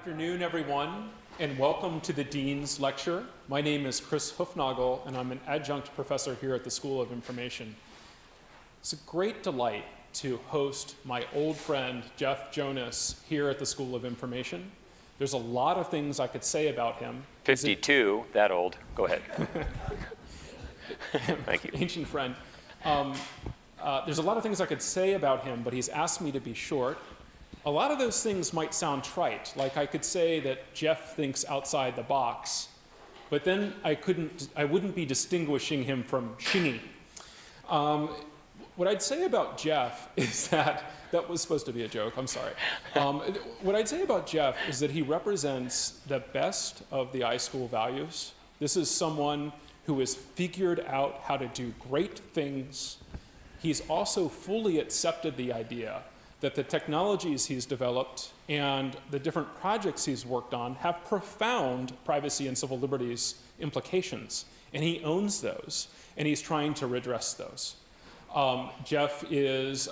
afternoon, everyone, and welcome to the Dean's Lecture. My name is Chris Hufnagel, and I'm an adjunct professor here at the School of Information. It's a great delight to host my old friend, Jeff Jonas, here at the School of Information. There's a lot of things I could say about him. 52, that old. Go ahead. Thank you. Ancient friend. There's a lot of things I could say about him, but he's asked me to be short. A lot of those things might sound trite, like I could say that Jeff thinks outside the box, but then I wouldn't be distinguishing him from Shingy. What I'd say about Jeff is that was supposed to be a joke, I'm sorry. What I'd say about Jeff is that he represents the best of the iSchool values. This is someone who has figured out how to do great things. He's also fully accepted the idea that the technologies he's developed and the different projects he's worked on have profound privacy and civil liberties implications. And he owns those, and he's trying to redress those. Jeff is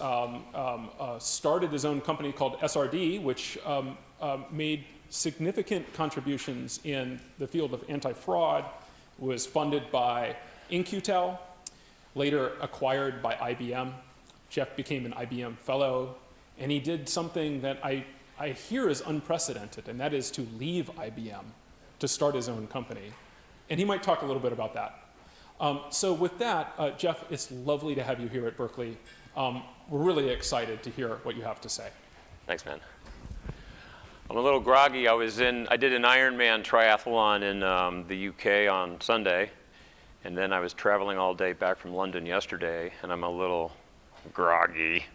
started his own company called SRD, which made significant contributions in the field of anti-fraud, was funded by In-Q-Tel, later acquired by IBM. Jeff became an IBM fellow, and he did something that I hear is unprecedented, and that is to leave IBM to start his own company. And he might talk a little bit about that. So with that, Jeff, it's lovely to have you here at Berkeley. We're really excited to hear what you have to say. Thanks, man. I'm a little groggy. I did an Ironman triathlon in the UK on Sunday, and then I was traveling all day back from London yesterday, and I'm a little groggy.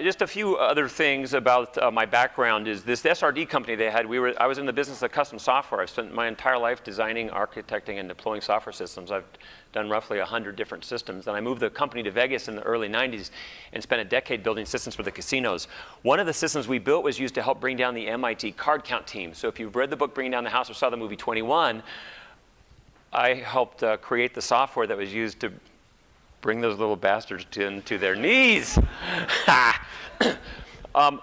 Just a few other things about my background is this SRD company they had. I was in the business of custom software. I've spent my entire life designing, architecting, and deploying software systems. I've done roughly 100 different systems. And I moved the company to Vegas in the early 90s and spent a decade building systems for the casinos. One of the systems we built was used to help bring down the MIT card count team. So if you've read the book Bringing Down the House or saw the movie 21, I helped create the software that was used to bring those little bastards to their knees.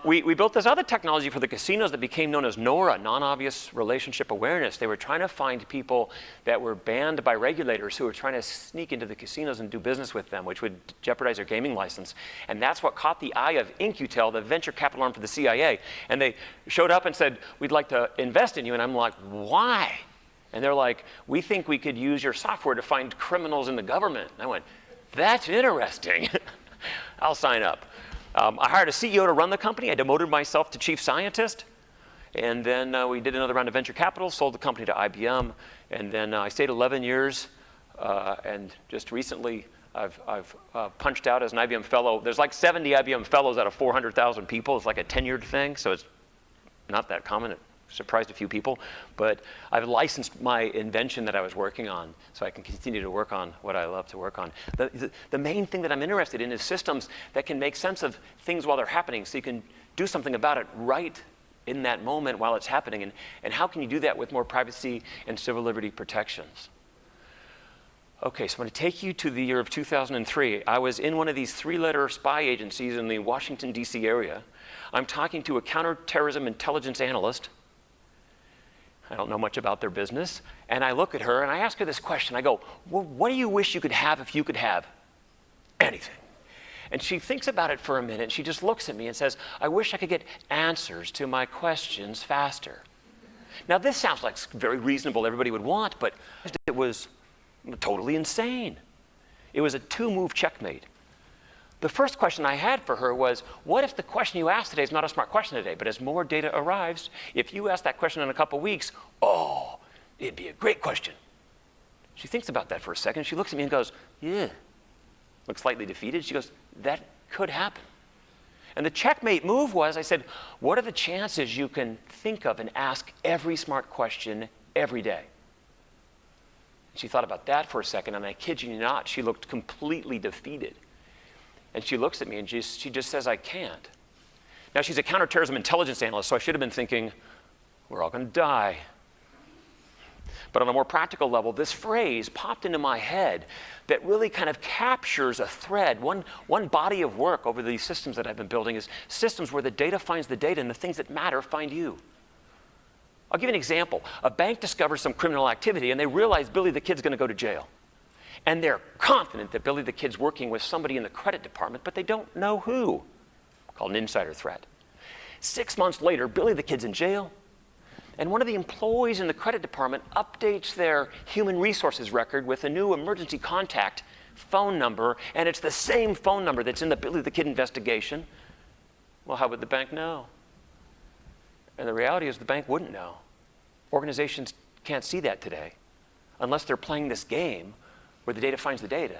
We built this other technology for the casinos that became known as NORA, non-obvious relationship awareness. They were trying to find people that were banned by regulators who were trying to sneak into the casinos and do business with them, which would jeopardize their gaming license. And that's what caught the eye of In-Q-Tel, the venture capital arm for the CIA. And they showed up and said, "We'd like to invest in you." And I'm like, "Why?" And they're like, "We think we could use your software to find criminals in the government." And I went, "That's interesting." I'll sign up. I hired a CEO to run the company. I demoted myself to chief scientist. And then we did another round of venture capital, sold the company to IBM. And then I stayed 11 years. And just recently, I've punched out as an IBM fellow. There's like 70 IBM fellows out of 400,000 people. It's like a tenured thing, so it's not that common. It surprised a few people, but I've licensed my invention that I was working on so I can continue to work on what I love to work on. The main thing that I'm interested in is systems that can make sense of things while they're happening so you can do something about it right in that moment while it's happening. And how can you do that with more privacy and civil liberty protections? Okay, so I'm going to take you to the year of 2003. I was in one of these 3-letter spy agencies in the Washington, D.C. area. I'm talking to a counterterrorism intelligence analyst. I don't know much about their business. And I look at her and I ask her this question. I go, "Well, what do you wish you could have if you could have anything?" And she thinks about it for a minute. She just looks at me and says, "I wish I could get answers to my questions faster." Now, this sounds like very reasonable, everybody would want, but it was totally insane. It was a 2-move checkmate. The first question I had for her was, what if the question you asked today is not a smart question today, but as more data arrives, if you ask that question in a couple weeks, oh, it'd be a great question. She thinks about that for a second. She looks at me and goes, "Yeah." Looks slightly defeated. She goes, "That could happen." And the checkmate move was, I said, what are the chances you can think of and ask every smart question every day? She thought about that for a second, and I kid you not, she looked completely defeated. And she looks at me and she just says, "I can't." Now, she's a counterterrorism intelligence analyst, so I should have been thinking, we're all going to die. But on a more practical level, this phrase popped into my head that really kind of captures a thread. One body of work over these systems that I've been building is systems where the data finds the data and the things that matter find you. I'll give you an example. A bank discovers some criminal activity and they realize Billy the Kid's going to go to jail. And they're confident that Billy the Kid's working with somebody in the credit department, but they don't know who. Called an insider threat. 6 months later, Billy the Kid's in jail, and one of the employees in the credit department updates their human resources record with a new emergency contact phone number, and it's the same phone number that's in the Billy the Kid investigation. Well, how would the bank know? And the reality is the bank wouldn't know. Organizations can't see that today unless they're playing this game where the data finds the data.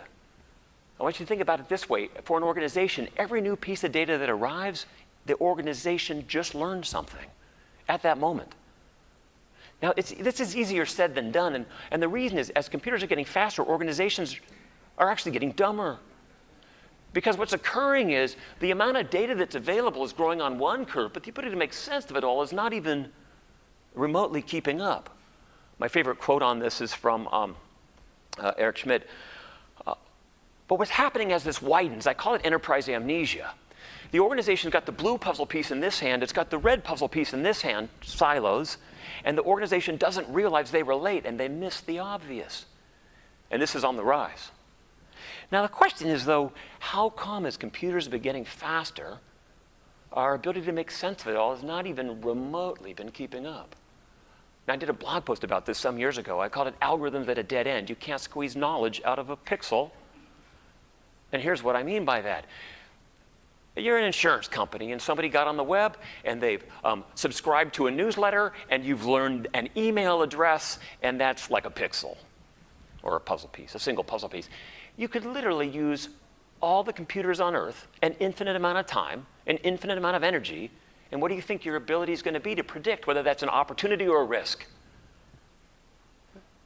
I want you to think about it this way. For an organization, every new piece of data that arrives, the organization just learned something at that moment. Now, this is easier said than done, and the reason is as computers are getting faster, organizations are actually getting dumber. Because what's occurring is the amount of data that's available is growing on one curve, but the ability to make sense of it all is not even remotely keeping up. My favorite quote on this is from Eric Schmidt. But what's happening as this widens, I call it enterprise amnesia. The organization's got the blue puzzle piece in this hand, it's got the red puzzle piece in this hand, silos, and the organization doesn't realize they relate and they miss the obvious. And this is on the rise. Now the question is though, how come as computers have been getting faster, our ability to make sense of it all has not even remotely been keeping up? Now, I did a blog post about this some years ago. I called it Algorithms at a Dead End. You can't squeeze knowledge out of a pixel. And here's what I mean by that. You're an insurance company and somebody got on the web and they've subscribed to a newsletter and you've learned an email address and that's like a pixel or a puzzle piece, a single puzzle piece. You could literally use all the computers on Earth an infinite amount of time, an infinite amount of energy, and what do you think your ability is going to be to predict whether that's an opportunity or a risk?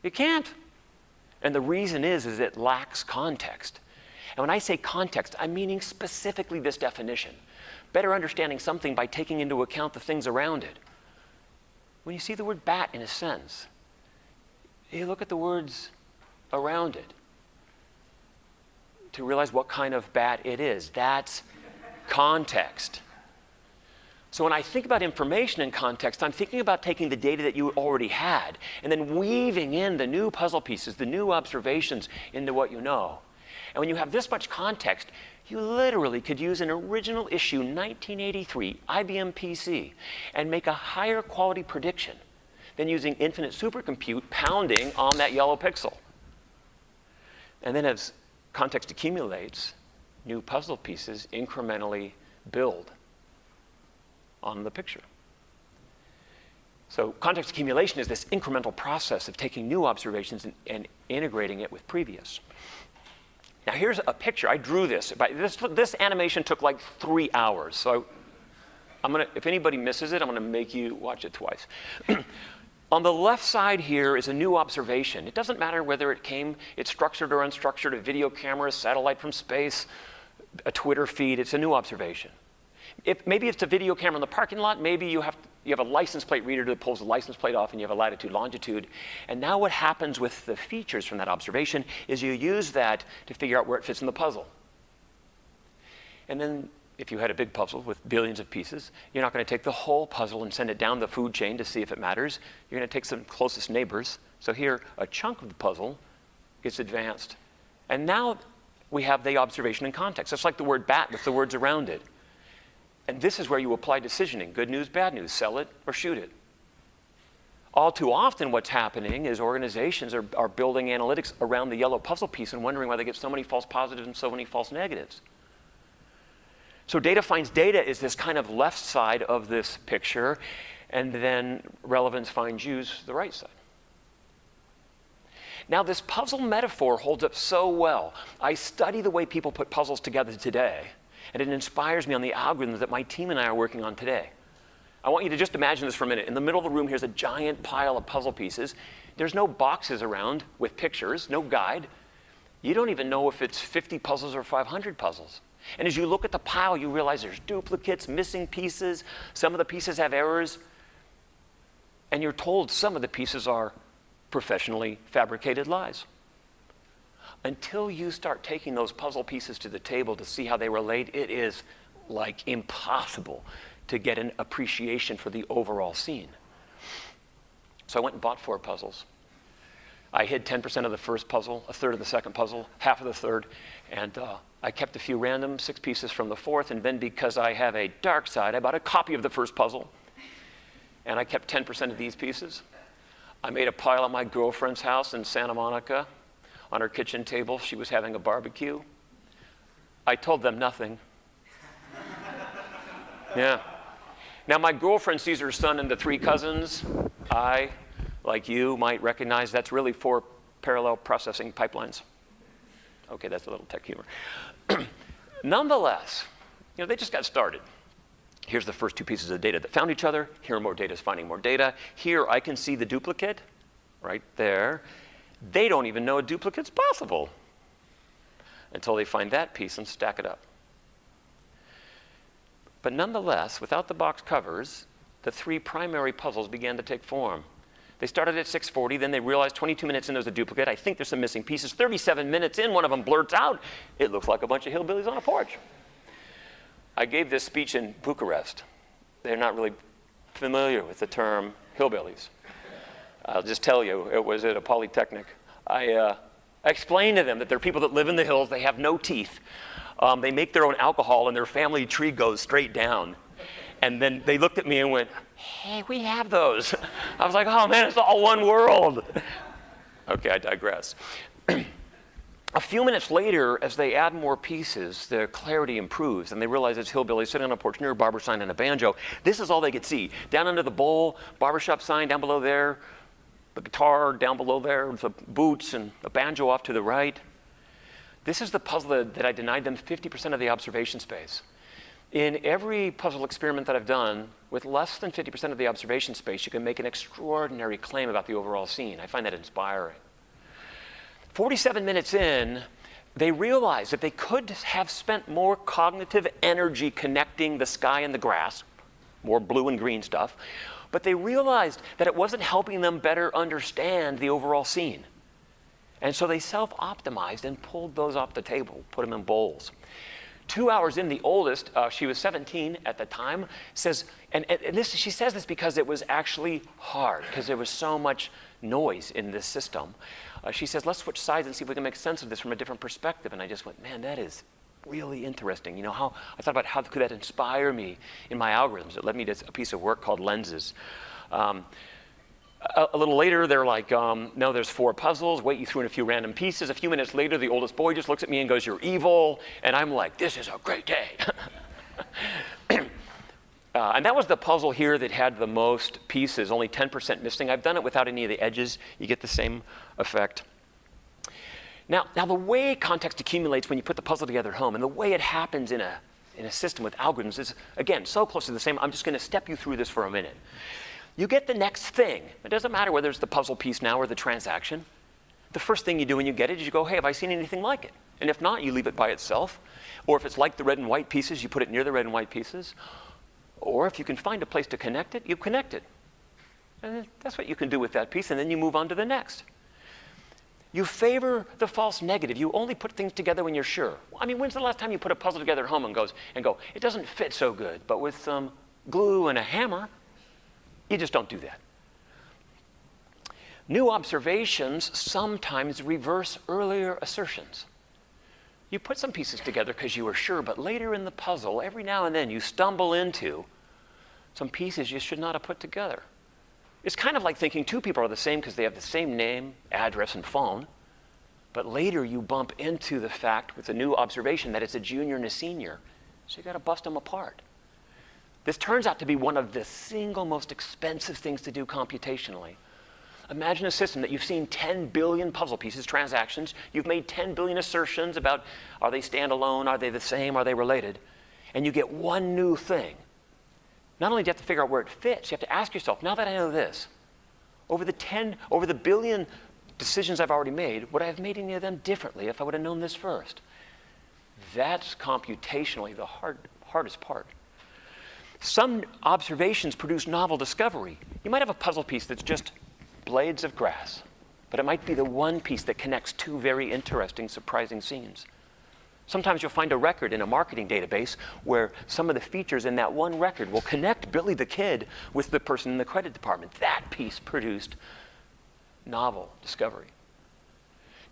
You can't. And the reason is it lacks context. And when I say context, I'm meaning specifically this definition. Better understanding something by taking into account the things around it. When you see the word bat in a sentence, you look at the words around it to realize what kind of bat it is. That's context. So when I think about information in context, I'm thinking about taking the data that you already had and then weaving in the new puzzle pieces, the new observations into what you know. And when you have this much context, you literally could use an original issue 1983 IBM PC and make a higher quality prediction than using infinite supercompute pounding on that yellow pixel. And then as context accumulates, new puzzle pieces incrementally build on the picture. So context accumulation is this incremental process of taking new observations and integrating it with previous. Now here's a picture. I drew this. This animation took like 3 hours. So if anybody misses it, I'm going to make you watch it twice. On the left side here is a new observation. It doesn't matter whether it's structured or unstructured, a video camera, a satellite from space, a Twitter feed. It's a new observation. Maybe it's a video camera in the parking lot. Maybe you have a license plate reader that pulls the license plate off and you have a latitude, longitude. And now what happens with the features from that observation is you use that to figure out where it fits in the puzzle. And then if you had a big puzzle with billions of pieces, you're not going to take the whole puzzle and send it down the food chain to see if it matters. You're going to take some closest neighbors. So here, a chunk of the puzzle gets advanced. And now we have the observation in context. It's like the word bat with the words around it. And this is where you apply decisioning. Good news, bad news, sell it or shoot it. All too often what's happening is organizations are building analytics around the yellow puzzle piece and wondering why they get so many false positives and so many false negatives. So data finds data is this kind of left side of this picture, and then relevance finds use the right side. Now this puzzle metaphor holds up so well. I study the way people put puzzles together today, and it inspires me on the algorithms that my team and I are working on today. I want you to just imagine this for a minute. In the middle of the room, here's a giant pile of puzzle pieces. There's no boxes around with pictures, no guide. You don't even know if it's 50 puzzles or 500 puzzles. And as you look at the pile, you realize there's duplicates, missing pieces. Some of the pieces have errors. And you're told some of the pieces are professionally fabricated lies. Until you start taking those puzzle pieces to the table to see how they relate, it is like impossible to get an appreciation for the overall scene. So I went and bought 4 puzzles. I hid 10% of the first puzzle, a third of the second puzzle, half of the third, and I kept a few random 6 pieces from the fourth, and then because I have a dark side, I bought a copy of the first puzzle, and I kept 10% of these pieces. I made a pile at my girlfriend's house in Santa Monica. On her kitchen table, she was having a barbecue. I told them nothing. Yeah. Now my girlfriend sees her son and the 3 cousins. I, like you, might recognize that's really 4 parallel processing pipelines. Okay, that's a little tech humor. Nonetheless, they just got started. Here's the first 2 pieces of data that found each other. Here more data is finding more data. Here I can see the duplicate right there. They don't even know a duplicate's possible until they find that piece and stack it up. But nonetheless, without the box covers, the 3 primary puzzles began to take form. They started at 6:40, then they realized 22 minutes in there's a duplicate. I think there's some missing pieces. 37 minutes in, one of them blurts out, it looks like a bunch of hillbillies on a porch. I gave this speech in Bucharest. They're not really familiar with the term hillbillies. I'll just tell you, it was at a polytechnic. I explained to them that they're people that live in the hills, they have no teeth. They make their own alcohol and their family tree goes straight down. And then they looked at me and went, hey, we have those. I was like, oh man, it's all one world. Okay, I digress. A few minutes later, as they add more pieces, the clarity improves, and they realize it's hillbillies sitting on a porch near a barber sign and a banjo. This is all they could see. Down under the bowl, barbershop sign down below there, the guitar down below there, the boots and a banjo off to the right. This is the puzzle that I denied them 50% of the observation space. In every puzzle experiment that I've done, with less than 50% of the observation space, you can make an extraordinary claim about the overall scene. I find that inspiring. 47 minutes in, they realized that they could have spent more cognitive energy connecting the sky and the grass, more blue and green stuff, but they realized that it wasn't helping them better understand the overall scene. And so they self-optimized and pulled those off the table, put them in bowls. 2 hours in, the oldest, she was 17 at the time, says, she says this because it was actually hard, because there was so much noise in this system. She says, let's switch sides and see if we can make sense of this from a different perspective. And I just went, man, that is really interesting. How I thought about how could that inspire me in my algorithms. It led me to a piece of work called lenses. A little later, they're like, no, there's 4 puzzles. Wait, you threw in a few random pieces. A few minutes later, the oldest boy just looks at me and goes, you're evil. And I'm like, this is a great day. And that was the puzzle here that had the most pieces, only 10% missing. I've done it without any of the edges. You get the same effect. Now the way context accumulates when you put the puzzle together at home, and the way it happens in a system with algorithms is, again, so close to the same. I'm just going to step you through this for a minute. You get the next thing. It doesn't matter whether it's the puzzle piece now or the transaction. The first thing you do when you get it is you go, hey, have I seen anything like it? And if not, you leave it by itself. Or if it's like the red and white pieces, you put it near the red and white pieces. Or if you can find a place to connect it, you connect it. And that's what you can do with that piece, and then you move on to the next. You favor the false negative. You only put things together when you're sure. I mean, when's the last time you put a puzzle together at home and go, it doesn't fit so good, but with some glue and a hammer, you just don't do that. New observations sometimes reverse earlier assertions. You put some pieces together because you were sure, but later in the puzzle, every now and then you stumble into some pieces you should not have put together. It's kind of like thinking 2 people are the same because they have the same name, address, and phone, but later you bump into the fact with a new observation that it's a junior and a senior, so you got to bust them apart. This turns out to be one of the single most expensive things to do computationally. Imagine a system that you've seen 10 billion puzzle pieces, transactions. You've made 10 billion assertions about are they standalone, are they the same, are they related? And you get one new thing. Not only do you have to figure out where it fits, you have to ask yourself, now that I know this, over the billion decisions I've already made, would I have made any of them differently if I would have known this first? That's computationally the hardest part. Some observations produce novel discovery. You might have a puzzle piece that's just blades of grass. but it might be the one piece that connects two very interesting, surprising scenes. Sometimes you'll find a record in a marketing database where some of the features in that one record will connect Billy the Kid with the person in the credit department. That piece produced novel discovery.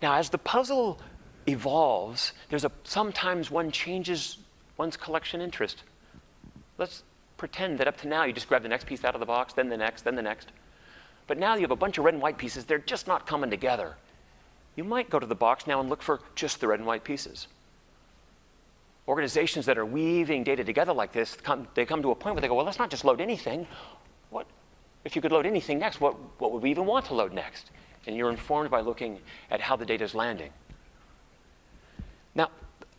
Now, as the puzzle evolves, sometimes one changes one's collection interest. Let's pretend that up to now you just grab the next piece out of the box, then the next, then the next. But now you have a bunch of red and white pieces. They're just not coming together. You might go to the box now and look for just the red and white pieces. Organizations that are weaving data together like this, they come to a point where they go, well, let's not just load anything. What, if you could load anything next, what would we even want to load next? And you're informed by looking at how the data is landing. Now,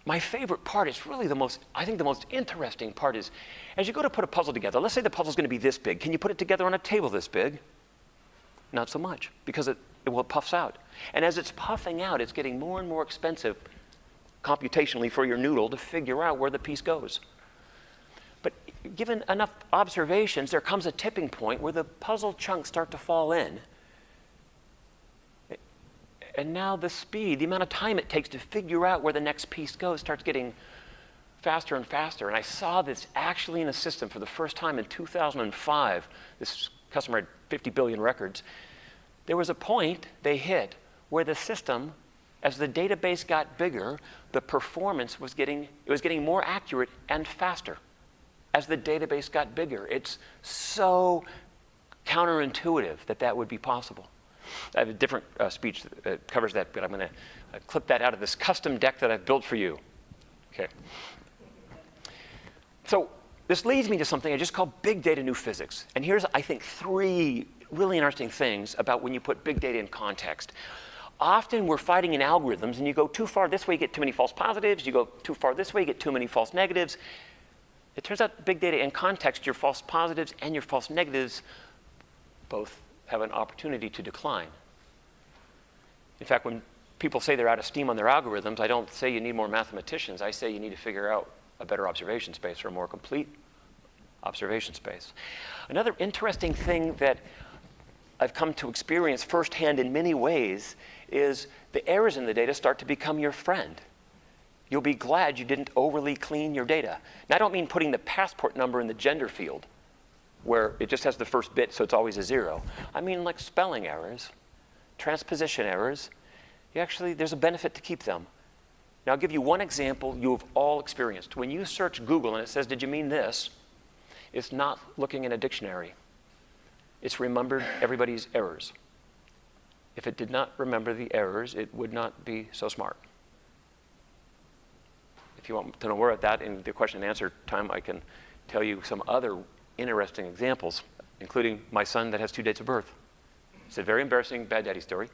my favorite part is really I think the most interesting part is, as you go to put a puzzle together, let's say the puzzle's going to be this big. Can you put it together on a table this big? Not so much, because it puffs out. And as it's puffing out, it's getting more and more expensive computationally for your noodle to figure out where the piece goes. But given enough observations, there comes a tipping point where the puzzle chunks start to fall in. And now the speed, the amount of time it takes to figure out where the next piece goes starts getting faster and faster. And I saw this actually in a system for the first time in 2005. This customer had 50 billion records. There was a point they hit where the system, as the database got bigger, the performance was getting more accurate and faster. As the database got bigger, it's so counterintuitive that would be possible. I have a different speech that covers that, but I'm going to clip that out of this custom deck that I've built for you. Okay. So this leads me to something I just call big data new physics. And here's, I think, 3 really interesting things about when you put big data in context. Often we're fighting in algorithms, and you go too far this way, you get too many false positives. You go too far this way, you get too many false negatives. It turns out big data in context, your false positives and your false negatives both have an opportunity to decline. In fact, when people say they're out of steam on their algorithms, I don't say you need more mathematicians. I say you need to figure out a better observation space or a more complete observation space. Another interesting thing that I've come to experience firsthand in many ways is the errors in the data start to become your friend. You'll be glad you didn't overly clean your data. Now, I don't mean putting the passport number in the gender field, where it just has the first bit, so it's always a 0. I mean like spelling errors, transposition errors. There's a benefit to keep them. Now, I'll give you one example you have all experienced. When you search Google and it says, did you mean this? It's not looking in a dictionary. It's remembered everybody's errors. If it did not remember the errors, it would not be so smart. If you want to know more about that in the question and answer time, I can tell you some other interesting examples, including my son that has 2 dates of birth. It's a very embarrassing bad daddy story.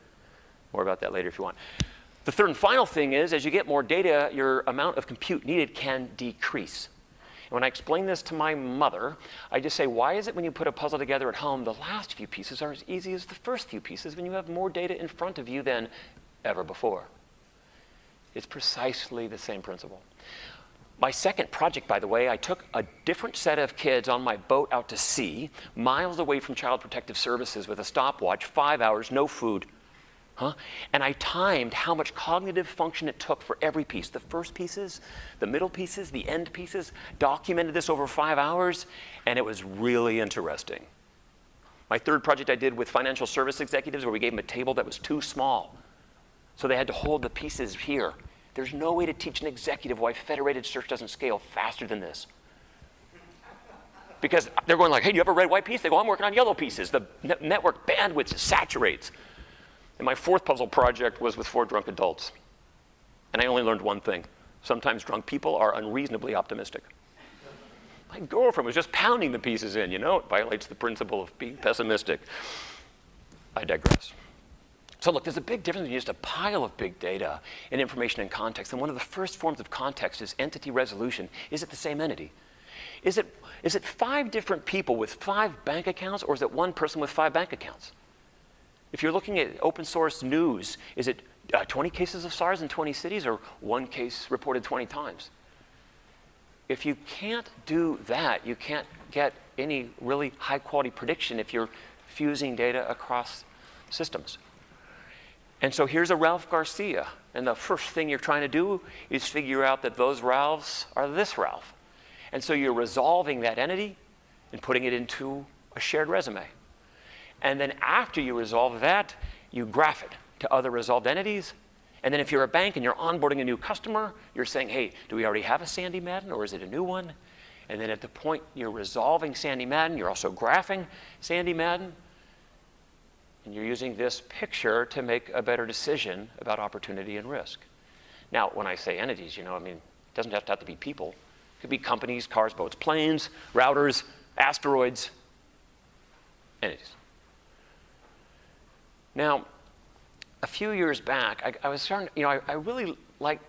More about that later if you want. The third and final thing is, as you get more data, your amount of compute needed can decrease. And when I explain this to my mother, I just say, why is it when you put a puzzle together at home, the last few pieces are as easy as the first few pieces when you have more data in front of you than ever before? It's precisely the same principle. My second project, by the way, I took a different set of kids on my boat out to sea, miles away from Child Protective Services with a stopwatch, 5 hours, no food. And I timed how much cognitive function it took for every piece. The first pieces, the middle pieces, the end pieces, documented this over 5 hours, and it was really interesting. My third project I did with financial service executives where we gave them a table that was too small. So they had to hold the pieces here. There's no way to teach an executive why federated search doesn't scale faster than this. Because they're going like, hey, do you have a red, white piece? They go, I'm working on yellow pieces. The network bandwidth saturates. And my fourth puzzle project was with 4 drunk adults. And I only learned one thing. Sometimes drunk people are unreasonably optimistic. My girlfriend was just pounding the pieces in, It violates the principle of being pessimistic. I digress. So look, there's a big difference between just a pile of big data and information in context. And one of the first forms of context is entity resolution. Is it the same entity? Is it 5 different people with 5 bank accounts, or is it 1 person with 5 bank accounts? If you're looking at open source news, is it 20 cases of SARS in 20 cities or 1 case reported 20 times? If you can't do that, you can't get any really high quality prediction if you're fusing data across systems. And so here's a Ralph Garcia, and the first thing you're trying to do is figure out that those Ralphs are this Ralph. And so you're resolving that entity and putting it into a shared resume. And then after you resolve that, you graph it to other resolved entities. And then if you're a bank and you're onboarding a new customer, you're saying, hey, do we already have a Sandy Madden, or is it a new one? And then at the point you're resolving Sandy Madden, you're also graphing Sandy Madden. And you're using this picture to make a better decision about opportunity and risk. Now, when I say entities, I mean, it doesn't have to be people. It could be companies, cars, boats, planes, routers, asteroids, entities. Now, a few years back, I was starting, I really like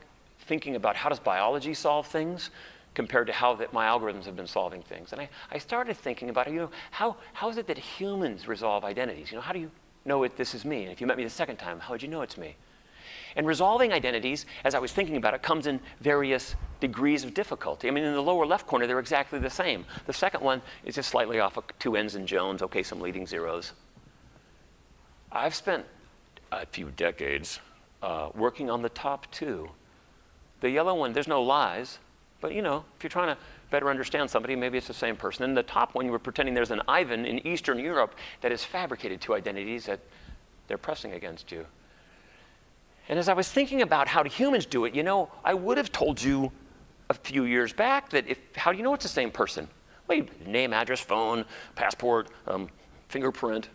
thinking about how does biology solve things compared to how my algorithms have been solving things. And I started thinking about, how is it that humans resolve identities? How do you know this is me? And if you met me the second time, how would you know it's me? And resolving identities, as I was thinking about it, comes in various degrees of difficulty. I mean, in the lower left corner, they're exactly the same. The second one is just slightly off of 2 ends and Jones, okay, some leading zeros. I've spent a few decades working on the top 2. The yellow one, there's no lies, but if you're trying to better understand somebody, maybe it's the same person. And the top one, you were pretending there's an Ivan in Eastern Europe that has fabricated 2 identities that they're pressing against you. And as I was thinking about how do humans do it, I would have told you a few years back that how do you know it's the same person? Well, name, address, phone, passport, fingerprint.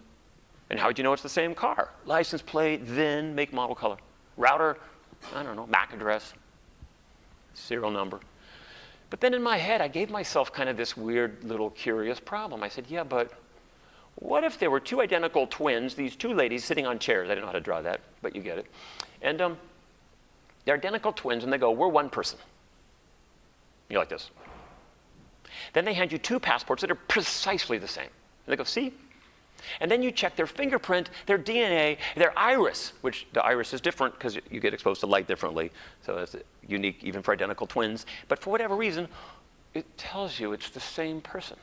And how would you know it's the same car? License plate, VIN, make, model, color. Router, I don't know, MAC address, serial number. But then in my head, I gave myself kind of this weird little curious problem. I said, yeah, but what if there were 2 identical twins, these 2 ladies sitting on chairs? I didn't know how to draw that, but you get it. And they're identical twins, and they go, we're one person. You're like this. Then they hand you 2 passports that are precisely the same. And they go, see? And then you check their fingerprint, their DNA, their iris, which the iris is different because you get exposed to light differently. So it's unique even for identical twins. But for whatever reason, it tells you it's the same person.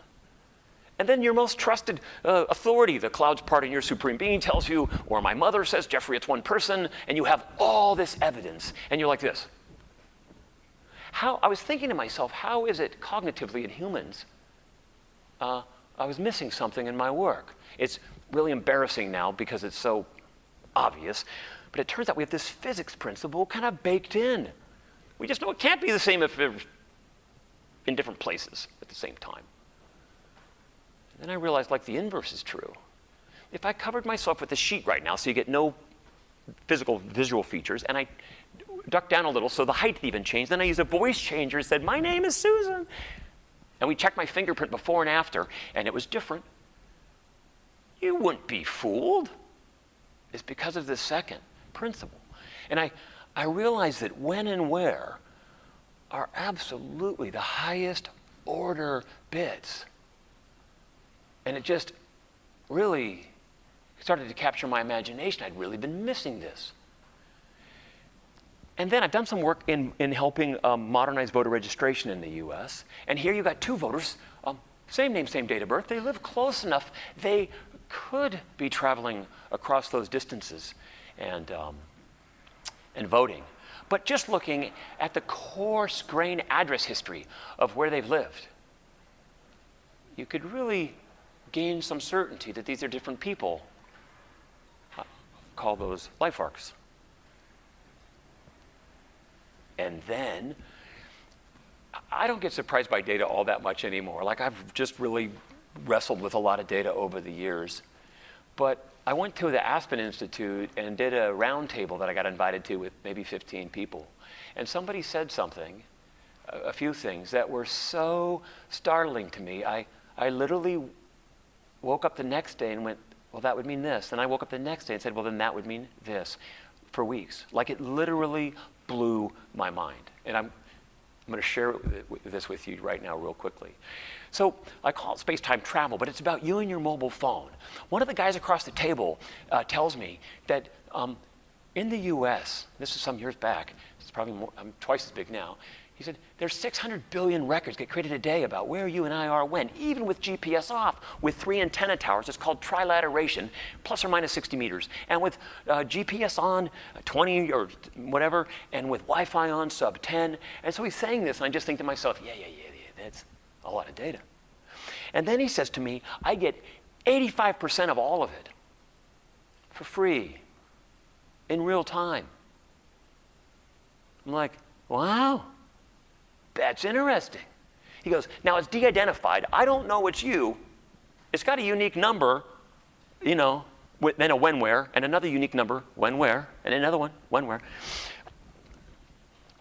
And then your most trusted authority, the clouds part in your supreme being, tells you, or my mother says, Jeffrey, it's one person, and you have all this evidence, and you're like this. I was thinking to myself, how is it cognitively in humans? I was missing something in my work. It's really embarrassing now because it's so obvious, but it turns out we have this physics principle kind of baked in. We just know it can't be the same if it's in different places at the same time. And then I realized, the inverse is true. If I covered myself with a sheet right now so you get no physical visual features, and I ducked down a little so the height even changed, then I used a voice changer and said, my name is Susan. And we checked my fingerprint before and after, and it was different. You wouldn't be fooled. It's because of this second principle. And I realized that when and where are absolutely the highest order bits. And it just really started to capture my imagination. I'd really been missing this. And then I've done some work in helping modernize voter registration in the US. And here you got 2 voters, same name, same date of birth. They live close enough. They could be traveling across those distances and voting. But just looking at the coarse grain address history of where they've lived, you could really gain some certainty that these are different people. Call those life arcs. And then, I don't get surprised by data all that much anymore. I've just really wrestled with a lot of data over the years. But I went to the Aspen Institute and did a roundtable that I got invited to with maybe 15 people. And somebody said something, a few things, that were so startling to me. I literally woke up the next day and went, well, that would mean this. And I woke up the next day and said, well, then that would mean this, for weeks. It literally blew my mind. And I'm going to share this with you right now real quickly. So I call it space-time travel, but it's about you and your mobile phone. One of the guys across the table tells me that in the US, this is some years back, it's probably more, I'm twice as big now, He said, there's 600 billion records get created a day about where you and I are when, even with GPS off, with 3 antenna towers. It's called trilateration, plus or minus 60 meters. And with GPS on, 20 or whatever, and with Wi-Fi on, sub 10. And so he's saying this, and I just think to myself, yeah, that's a lot of data. And then he says to me, I get 85% of all of it for free, in real time. I'm like, wow. That's interesting. He goes, now it's de-identified. I don't know it's you. It's got a unique number, you know, then a when where, and another unique number, when where, and another one, when where.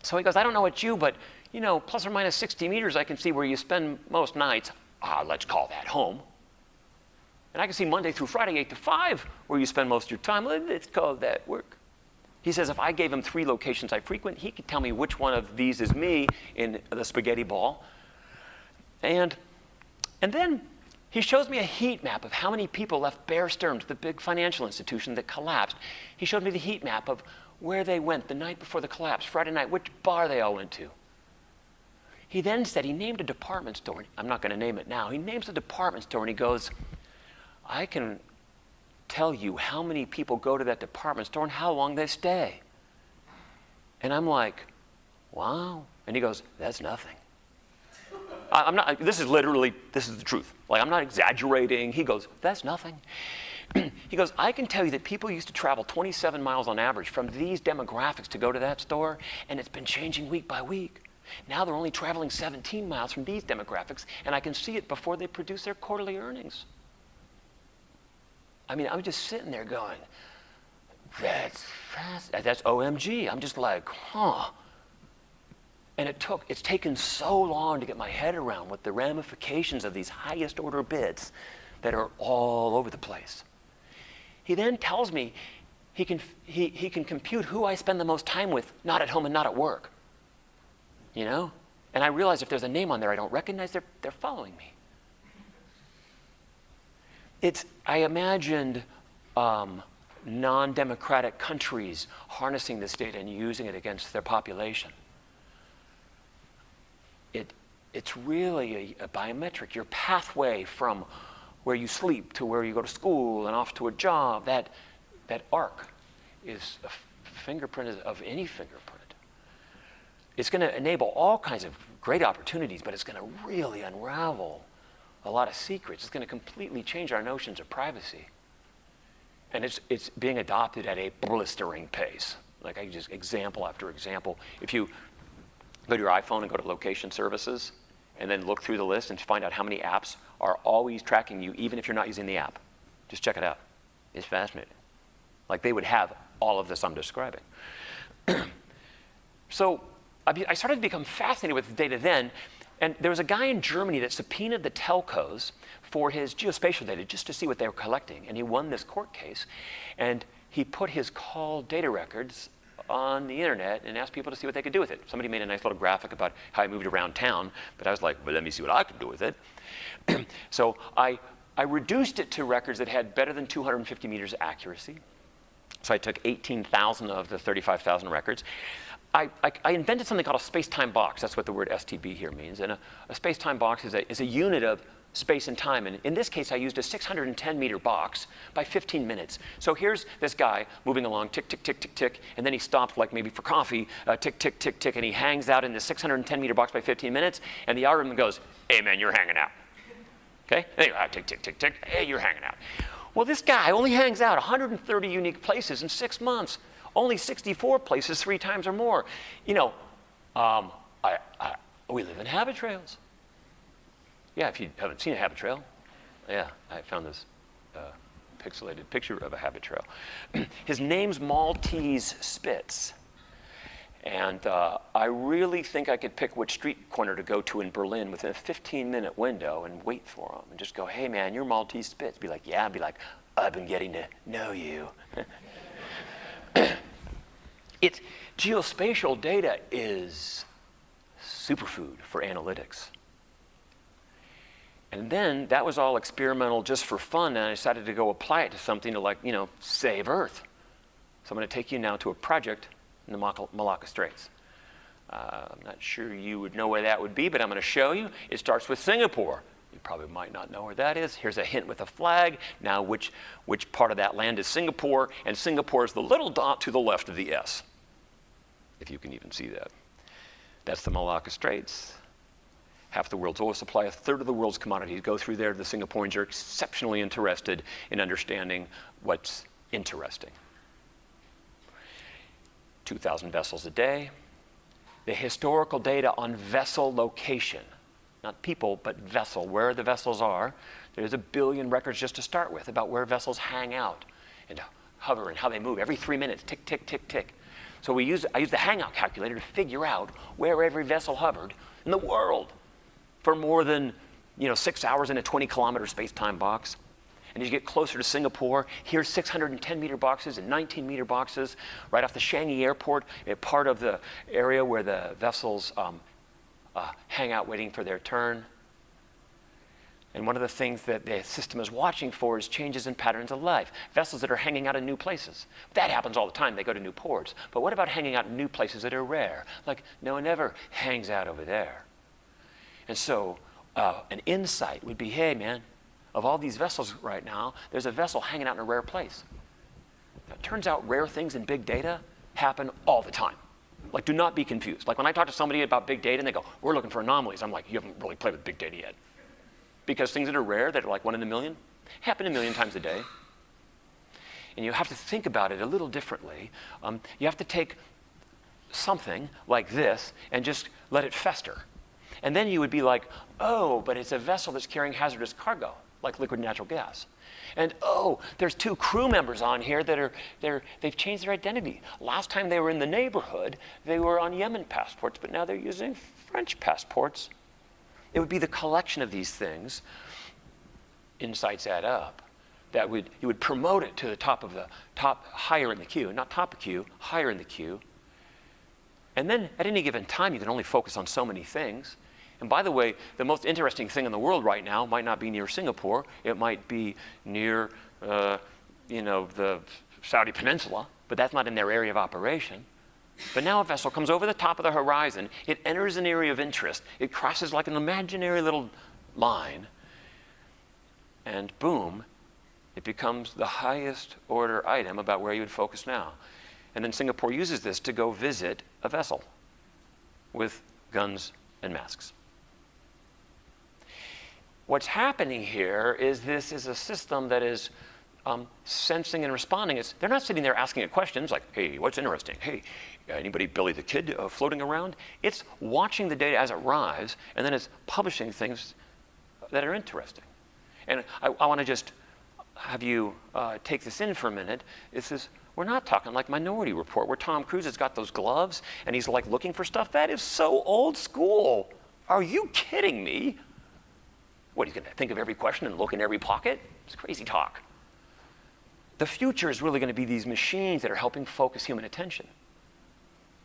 So he goes, I don't know it's you, but, you know, plus or minus 60 meters, I can see where you spend most nights. Let's call that home. And I can see Monday through Friday, 8 to 5, where you spend most of your time. Let's call that work. He says if I gave him 3 locations I frequent, he could tell me which one of these is me in the spaghetti ball. And then he shows me a heat map of how many people left Bear Stearns, the big financial institution that collapsed. He showed me the heat map of where they went the night before the collapse, Friday night, which bar they all went to. He then said he named a department store. I'm not going to name it now. He names a department store and he goes, I can tell you how many people go to that department store and how long they stay. And I'm like, wow. And he goes, that's nothing. I'm not, this is the truth. Like, I'm not exaggerating. He goes, that's nothing. He goes, I can tell you that people used to travel 27 miles on average from these demographics to go to that store, and it's been changing week by week. Now they're only traveling 17 miles from these demographics, and I can see it before they produce their quarterly earnings. I mean, I'm just sitting there going, that's fast. That's OMG. I'm just like, huh. And it's taken so long to get my head around what the ramifications of these highest order bits that are all over the place. He then tells me he can compute who I spend the most time with, not at home and not at work. You know? And I realize if there's a name on there I don't recognize, they're following me. I imagined non-democratic countries harnessing this data and using it against their population. It's really a biometric. Your pathway from where you sleep to where you go to school and off to a job, that arc is a fingerprint of any fingerprint. It's going to enable all kinds of great opportunities, but it's going to really unravel a lot of secrets. It's going to completely change our notions of privacy. And it's being adopted at a blistering pace. Like I just example after example. If you go to your iPhone and go to location services and then look through the list and find out how many apps are always tracking you even if you're not using the app. Just check it out. It's fascinating. Like they would have all of this I'm describing. So I started to become fascinated with the data then. And there was a guy in Germany that subpoenaed the telcos for his geospatial data just to see what they were collecting. And he won this court case. And he put his call data records on the internet and asked people to see what they could do with it. Somebody made a nice little graphic about how he moved around town. But I was like, well, let me see what I can do with it. So I reduced it to records that had better than 250 meters accuracy. So I took 18,000 of the 35,000 records. I invented something called a space-time box. That's what the word STB here means. And a space-time box is a unit of space and time. And in this case, I used a 610-meter box by 15 minutes. So here's this guy moving along, tick, tick, tick, tick, tick, and then he stopped, like maybe for coffee, tick, tick, tick, tick, and he hangs out in the 610-meter box by 15 minutes, and the algorithm goes, hey, man, you're hanging out. Okay? Anyway, tick, tick, tick, tick, hey, you're hanging out. Well, this guy only hangs out 130 unique places in 6 months. Only 64 places 3 times or more. You know, we live in habit trails. Yeah, if you haven't seen a habit trail, yeah, I found this pixelated picture of a habit trail. His name's Maltese Spitz. And I really think I could pick which street corner to go to in Berlin within a 15-minute window and wait for him and just go, hey, man, you're Maltese Spitz. Be like, yeah. I'd be like, I've been getting to know you. Geospatial data is superfood for analytics. And then that was all experimental just for fun, and I decided to go apply it to something to, like, you know, save Earth. So I'm going to take you now to a project in the Malacca Straits. I'm not sure you would know where that would be, but I'm going to show you. It starts with Singapore. You probably might not know where that is. Here's a hint with a flag. Now, which part of that land is Singapore? And Singapore is the little dot to the left of the S, if you can even see that. That's the Malacca Straits. Half the world's oil supply, a third of the world's commodities go through there. The Singaporeans are exceptionally interested in understanding what's interesting. 2,000 vessels a day. The historical data on vessel location, not people, but vessel, where the vessels are. There's 1 billion records just to start with about where vessels hang out and hover and how they move every 3 minutes, tick, tick, tick, tick. So I use the hangout calculator to figure out where every vessel hovered in the world for more than 6 hours in a 20-kilometer space-time box. And as you get closer to Singapore, here's 610-meter boxes and 19-meter boxes right off the Changi airport, part of the area where the vessels hang out waiting for their turn. And one of the things that the system is watching for is changes in patterns of life. Vessels that are hanging out in new places. That happens all the time. They go to new ports. But what about hanging out in new places that are rare? Like no one ever hangs out over there. And so an insight would be, hey, man, of all these vessels right now, there's a vessel hanging out in a rare place. Now, it turns out rare things in big data happen all the time. Like, do not be confused. Like when I talk to somebody about big data and they go, we're looking for anomalies, I'm like, you haven't really played with big data yet. Because things that are rare, that are like 1 in a million, happen 1 million times a day. And you have to think about it a little differently. You have to take something like this and just let it fester. And then you would be like, oh, but it's a vessel that's carrying hazardous cargo, like liquid natural gas. And oh, there's 2 crew members on here that they've changed their identity. Last time they were in the neighborhood, they were on Yemen passports, but now they're using French passports. It would be the collection of these things, insights add up, that you would promote it to the top, higher in the queue, not top of queue, higher in the queue. And then at any given time, you can only focus on so many things. And by the way, the most interesting thing in the world right now might not be near Singapore. It might be near, the Saudi Peninsula, but that's not in their area of operation. But now a vessel comes over the top of the horizon. It enters an area of interest. It crosses like an imaginary little line. And boom, it becomes the highest order item about where you would focus now. And then Singapore uses this to go visit a vessel with guns and masks. What's happening here is this is a system that is sensing and responding. They're not sitting there asking it questions like, hey, what's interesting? Hey, anybody Billy the Kid floating around? It's watching the data as it arrives, and then it's publishing things that are interesting. And I want to just have you take this in for a minute. We're not talking like Minority Report, where Tom Cruise has got those gloves, and he's like looking for stuff. That is so old school. Are you kidding me? What, he's going to think of every question and look in every pocket? It's crazy talk. The future is really going to be these machines that are helping focus human attention,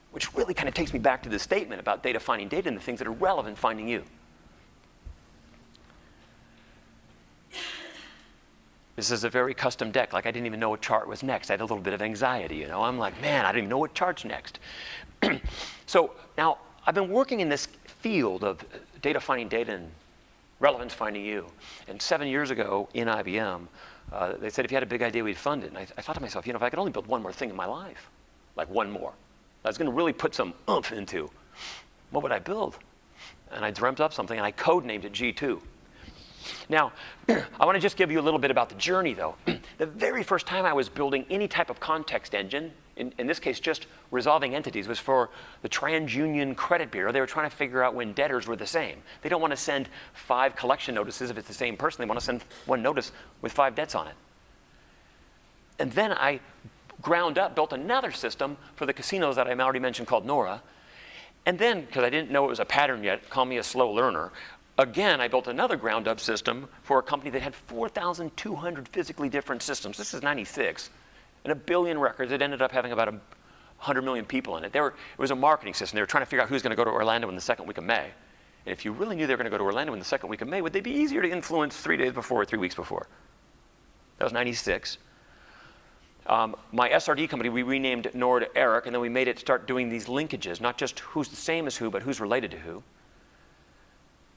which really kind of takes me back to this statement about data finding data and the things that are relevant finding you. This is a very custom deck. Like I didn't even know what chart was next. I had a little bit of anxiety, I'm like, man, I didn't even know what chart's next. So now I've been working in this field of data finding data and relevance finding you. And 7 years ago in IBM, they said if you had a big idea, we'd fund it. And I thought to myself, if I could only build one more thing in my life, like one more, I was going to really put some oomph into, what would I build? And I dreamt up something, and I code-named it G2. Now, I want to just give you a little bit about the journey, though. The very first time I was building any type of context engine, in this case just resolving entities, was for the TransUnion Credit Bureau. They were trying to figure out when debtors were the same. They don't want to send 5 collection notices if it's the same person. They want to send one notice with 5 debts on it. And then I ground up, built another system for the casinos that I already mentioned called Nora. And then, because I didn't know it was a pattern yet, call me a slow learner, again, I built another ground-up system for a company that had 4,200 physically different systems. This is 96. And 1 billion records. It ended up having about 100 million people in it. It was a marketing system. They were trying to figure out who's going to go to Orlando in the second week of May. And if you really knew they were going to go to Orlando in the second week of May, would they be easier to influence 3 days before or 3 weeks before? That was 96. My SRD company, we renamed Nora to Eric, and then we made it start doing these linkages, not just who's the same as who, but who's related to who.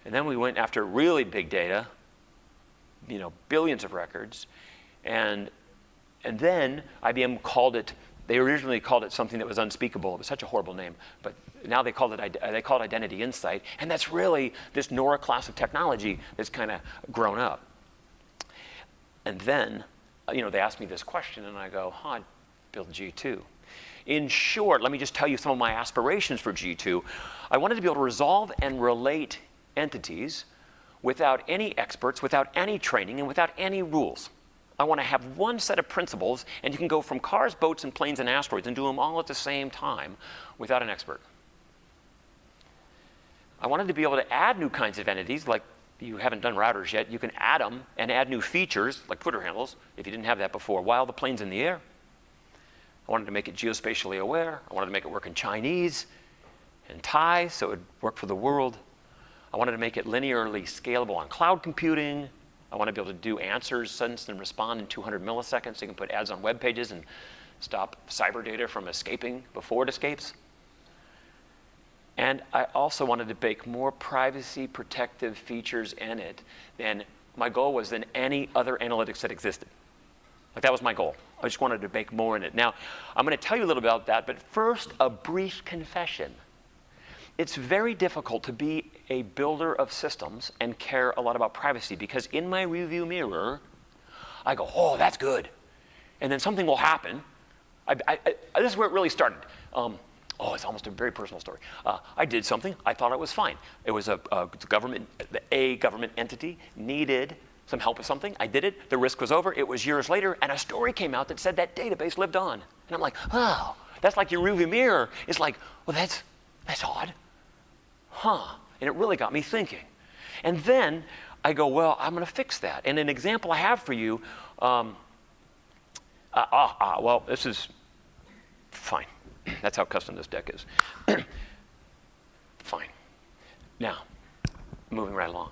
And then we went after really big data, billions of records, and then IBM called it. They originally called it something that was unspeakable. It was such a horrible name, but now they call it Identity Insight, and that's really this Nora class of technology that's kind of grown up. And then, they asked me this question, and I go, I'd build G2. In short, let me just tell you some of my aspirations for G2. I wanted to be able to resolve and relate entities without any experts, without any training, and without any rules. I want to have one set of principles, and you can go from cars, boats, and planes, and asteroids and do them all at the same time without an expert. I wanted to be able to add new kinds of entities, like you haven't done routers yet. You can add them and add new features, like Twitter handles, if you didn't have that before, while the plane's in the air. I wanted to make it geospatially aware. I wanted to make it work in Chinese and Thai, so it would work for the world. I wanted to make it linearly scalable on cloud computing. I want to be able to do answers, sense, and respond in 200 milliseconds, so you can put ads on web pages and stop cyber data from escaping before it escapes. And I also wanted to bake more privacy protective features in it than my goal was than any other analytics that existed. Like, that was my goal. I just wanted to bake more in it. Now, I'm going to tell you a little about that, but first, a brief confession. It's very difficult to be a builder of systems and care a lot about privacy, because in my rearview mirror, I go, oh, that's good. And then something will happen. This is where it really started. It's almost a very personal story. I did something. I thought it was fine. It was a government entity needed some help with something. I did it. The risk was over. It was years later, and a story came out that said that database lived on. And I'm like, oh, that's like your rearview mirror. It's like, well, that's odd. Huh. And it really got me thinking. And then I go, well, I'm going to fix that. And an example I have for you, well, this is fine. That's how custom this deck is. Fine. Now, moving right along.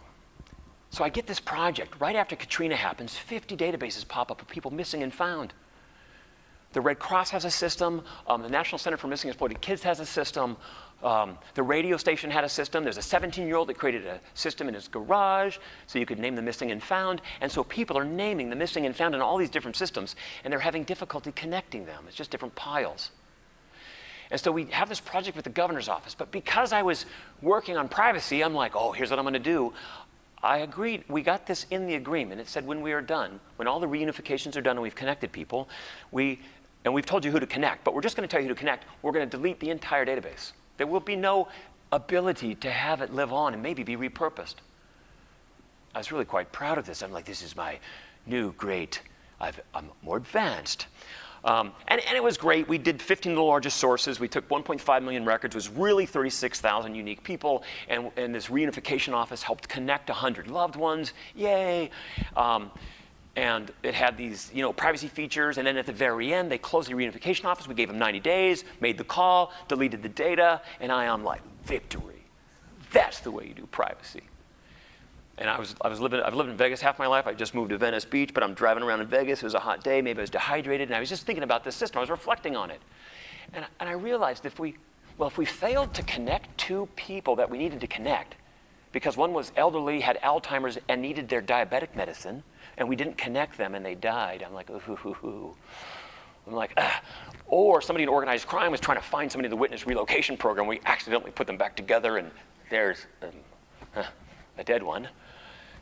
So I get this project. Right after Katrina happens, 50 databases pop up of people missing and found. The Red Cross has a system. The National Center for Missing and Exploited Kids has a system. The radio station had a system. There's a 17-year-old that created a system in his garage so you could name the missing and found. And so people are naming the missing and found in all these different systems, and they're having difficulty connecting them. It's just different piles. And so we have this project with the governor's office. But because I was working on privacy, I'm like, oh, here's what I'm going to do. I agreed. We got this in the agreement. It said when we are done, when all the reunifications are done and we've connected people, we've told you who to connect, but we're just going to tell you who to connect. We're going to delete the entire database. There will be no ability to have it live on and maybe be repurposed. I was really quite proud of this. I'm like, this is my new great, I'm more advanced. And it was great. We did 15 of the largest sources. We took 1.5 million records. It was really 36,000 unique people. And this reunification office helped connect 100 loved ones. Yay. And it had these, privacy features. And then at the very end, they closed the reunification office. We gave them 90 days, made the call, deleted the data. And I'm like, victory. That's the way you do privacy. And I've lived in Vegas half my life. I just moved to Venice Beach, but I'm driving around in Vegas. It was a hot day. Maybe I was dehydrated, and I was just thinking about this system. I was reflecting on it. And I realized if we failed to connect two people that we needed to connect, because one was elderly, had Alzheimer's, and needed their diabetic medicine, and we didn't connect them and they died, I'm like, ooh. I'm like, ah. Or somebody in organized crime was trying to find somebody in the witness relocation program. We accidentally put them back together, and there's a dead one.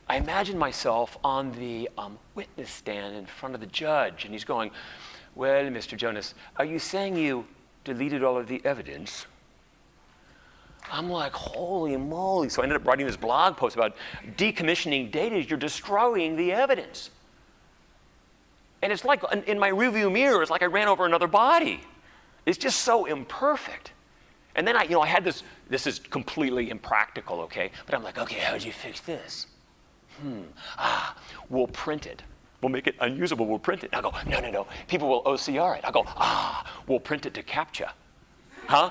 I imagine myself on the witness stand in front of the judge, and he's going, well, Mr. Jonas, are you saying you deleted all of the evidence? I'm like, holy moly. So I ended up writing this blog post about decommissioning data. You're destroying the evidence. And it's like, in my rearview mirror, it's like I ran over another body. It's just so imperfect. And then I had this is completely impractical, okay? But I'm like, okay, how would you fix this? We'll print it. We'll make it unusable, we'll print it. And I go, no, people will OCR it. I go, we'll print it to CAPTCHA. Huh?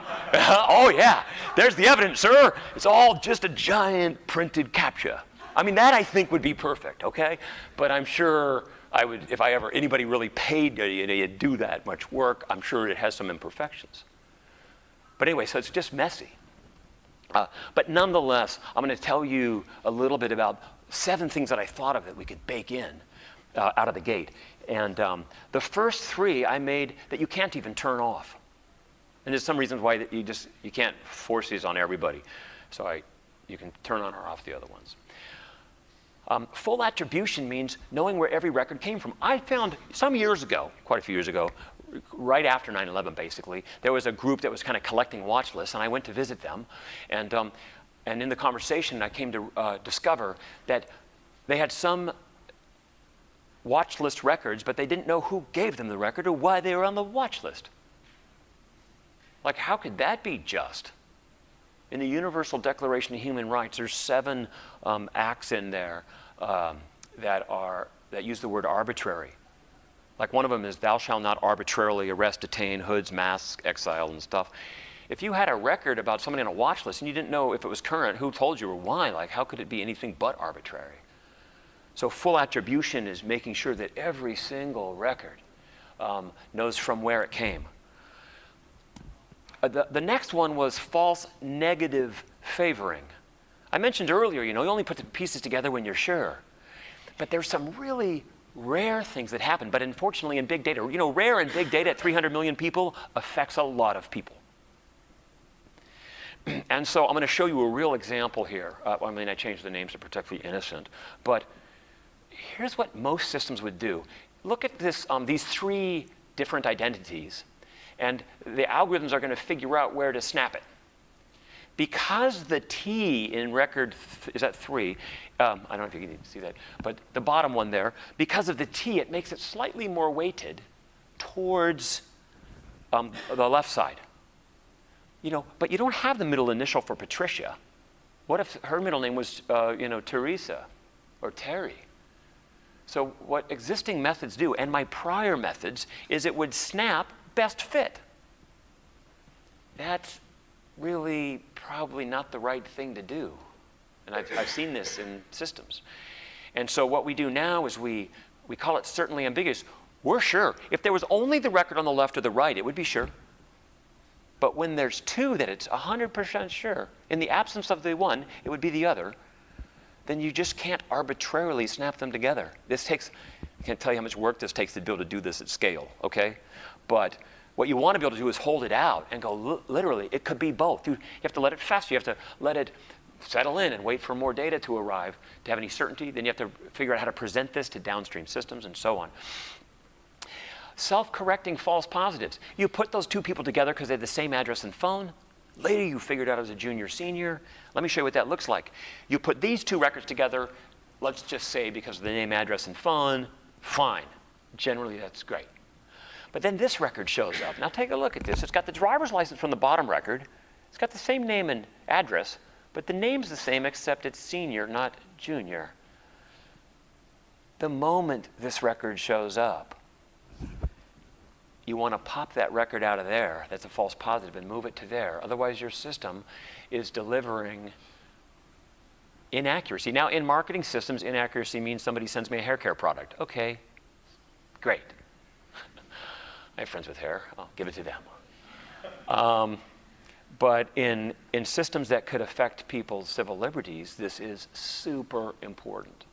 Oh yeah, there's the evidence, sir. It's all just a giant printed CAPTCHA. I mean, that I think would be perfect, okay? But I'm sure if anybody really paid you to do that much work, I'm sure it has some imperfections. But anyway, so it's just messy. But nonetheless, I'm going to tell you a little bit about 7 things that I thought of that we could bake in out of the gate. And the first 3 I made that you can't even turn off. And there's some reasons why that you can't force these on everybody. So you can turn on or off the other ones. Full attribution means knowing where every record came from. I found some years ago, quite a few years ago, right after 9/11 basically, there was a group that was kind of collecting watch lists, and I went to visit them. And in the conversation, I came to discover that they had some watch list records, but they didn't know who gave them the record or why they were on the watch list. Like, how could that be just? In the Universal Declaration of Human Rights, there's 7 acts in there that use the word arbitrary. Like, one of them is, thou shalt not arbitrarily arrest, detain, hoods, mask, exile, and stuff. If you had a record about somebody on a watch list and you didn't know if it was current, who told you or why, like, how could it be anything but arbitrary? So full attribution is making sure that every single record knows from where it came. The next one was false negative favoring. I mentioned earlier, you only put the pieces together when you're sure. But there's some really rare things that happen. But unfortunately in big data, rare in big data at 300 million people affects a lot of people. And so I'm going to show you a real example here. I changed the names to protect the innocent. But here's what most systems would do. Look at this, these 3 different identities. And the algorithms are going to figure out where to snap it. Because the T in record, is that 3? I don't know if you can see that, but the bottom one there, because of the T, it makes it slightly more weighted towards the left side. But you don't have the middle initial for Patricia. What if her middle name was, Teresa or Terry? So what existing methods do, and my prior methods, is it would snap best fit. That's really probably not the right thing to do. And I've seen this in systems. And so what we do now is we call it certainly ambiguous. We're sure. If there was only the record on the left or the right, it would be sure. But when there's 2 that it's 100% sure, in the absence of the one, it would be the other, then you just can't arbitrarily snap them together. I can't tell you how much work this takes to be able to do this at scale, okay? But what you want to be able to do is hold it out and go, literally, it could be both. You have to let it fester. You have to let it settle in and wait for more data to arrive to have any certainty. Then you have to figure out how to present this to downstream systems and so on. Self-correcting false positives. You put those 2 people together because they have the same address and phone. Later you figured out as a junior, senior. Let me show you what that looks like. You put these 2 records together, let's just say because of the name, address, and phone, fine. Generally that's great. But then this record shows up. Now take a look at this. It's got the driver's license from the bottom record. It's got the same name and address, but the name's the same except it's senior, not junior. The moment this record shows up, you want to pop that record out of there, that's a false positive, and move it to there. Otherwise your system is delivering inaccuracy. Now in marketing systems, inaccuracy means somebody sends me a hair care product. Okay, great. I have friends with hair, I'll give it to them. But in systems that could affect people's civil liberties, this is super important.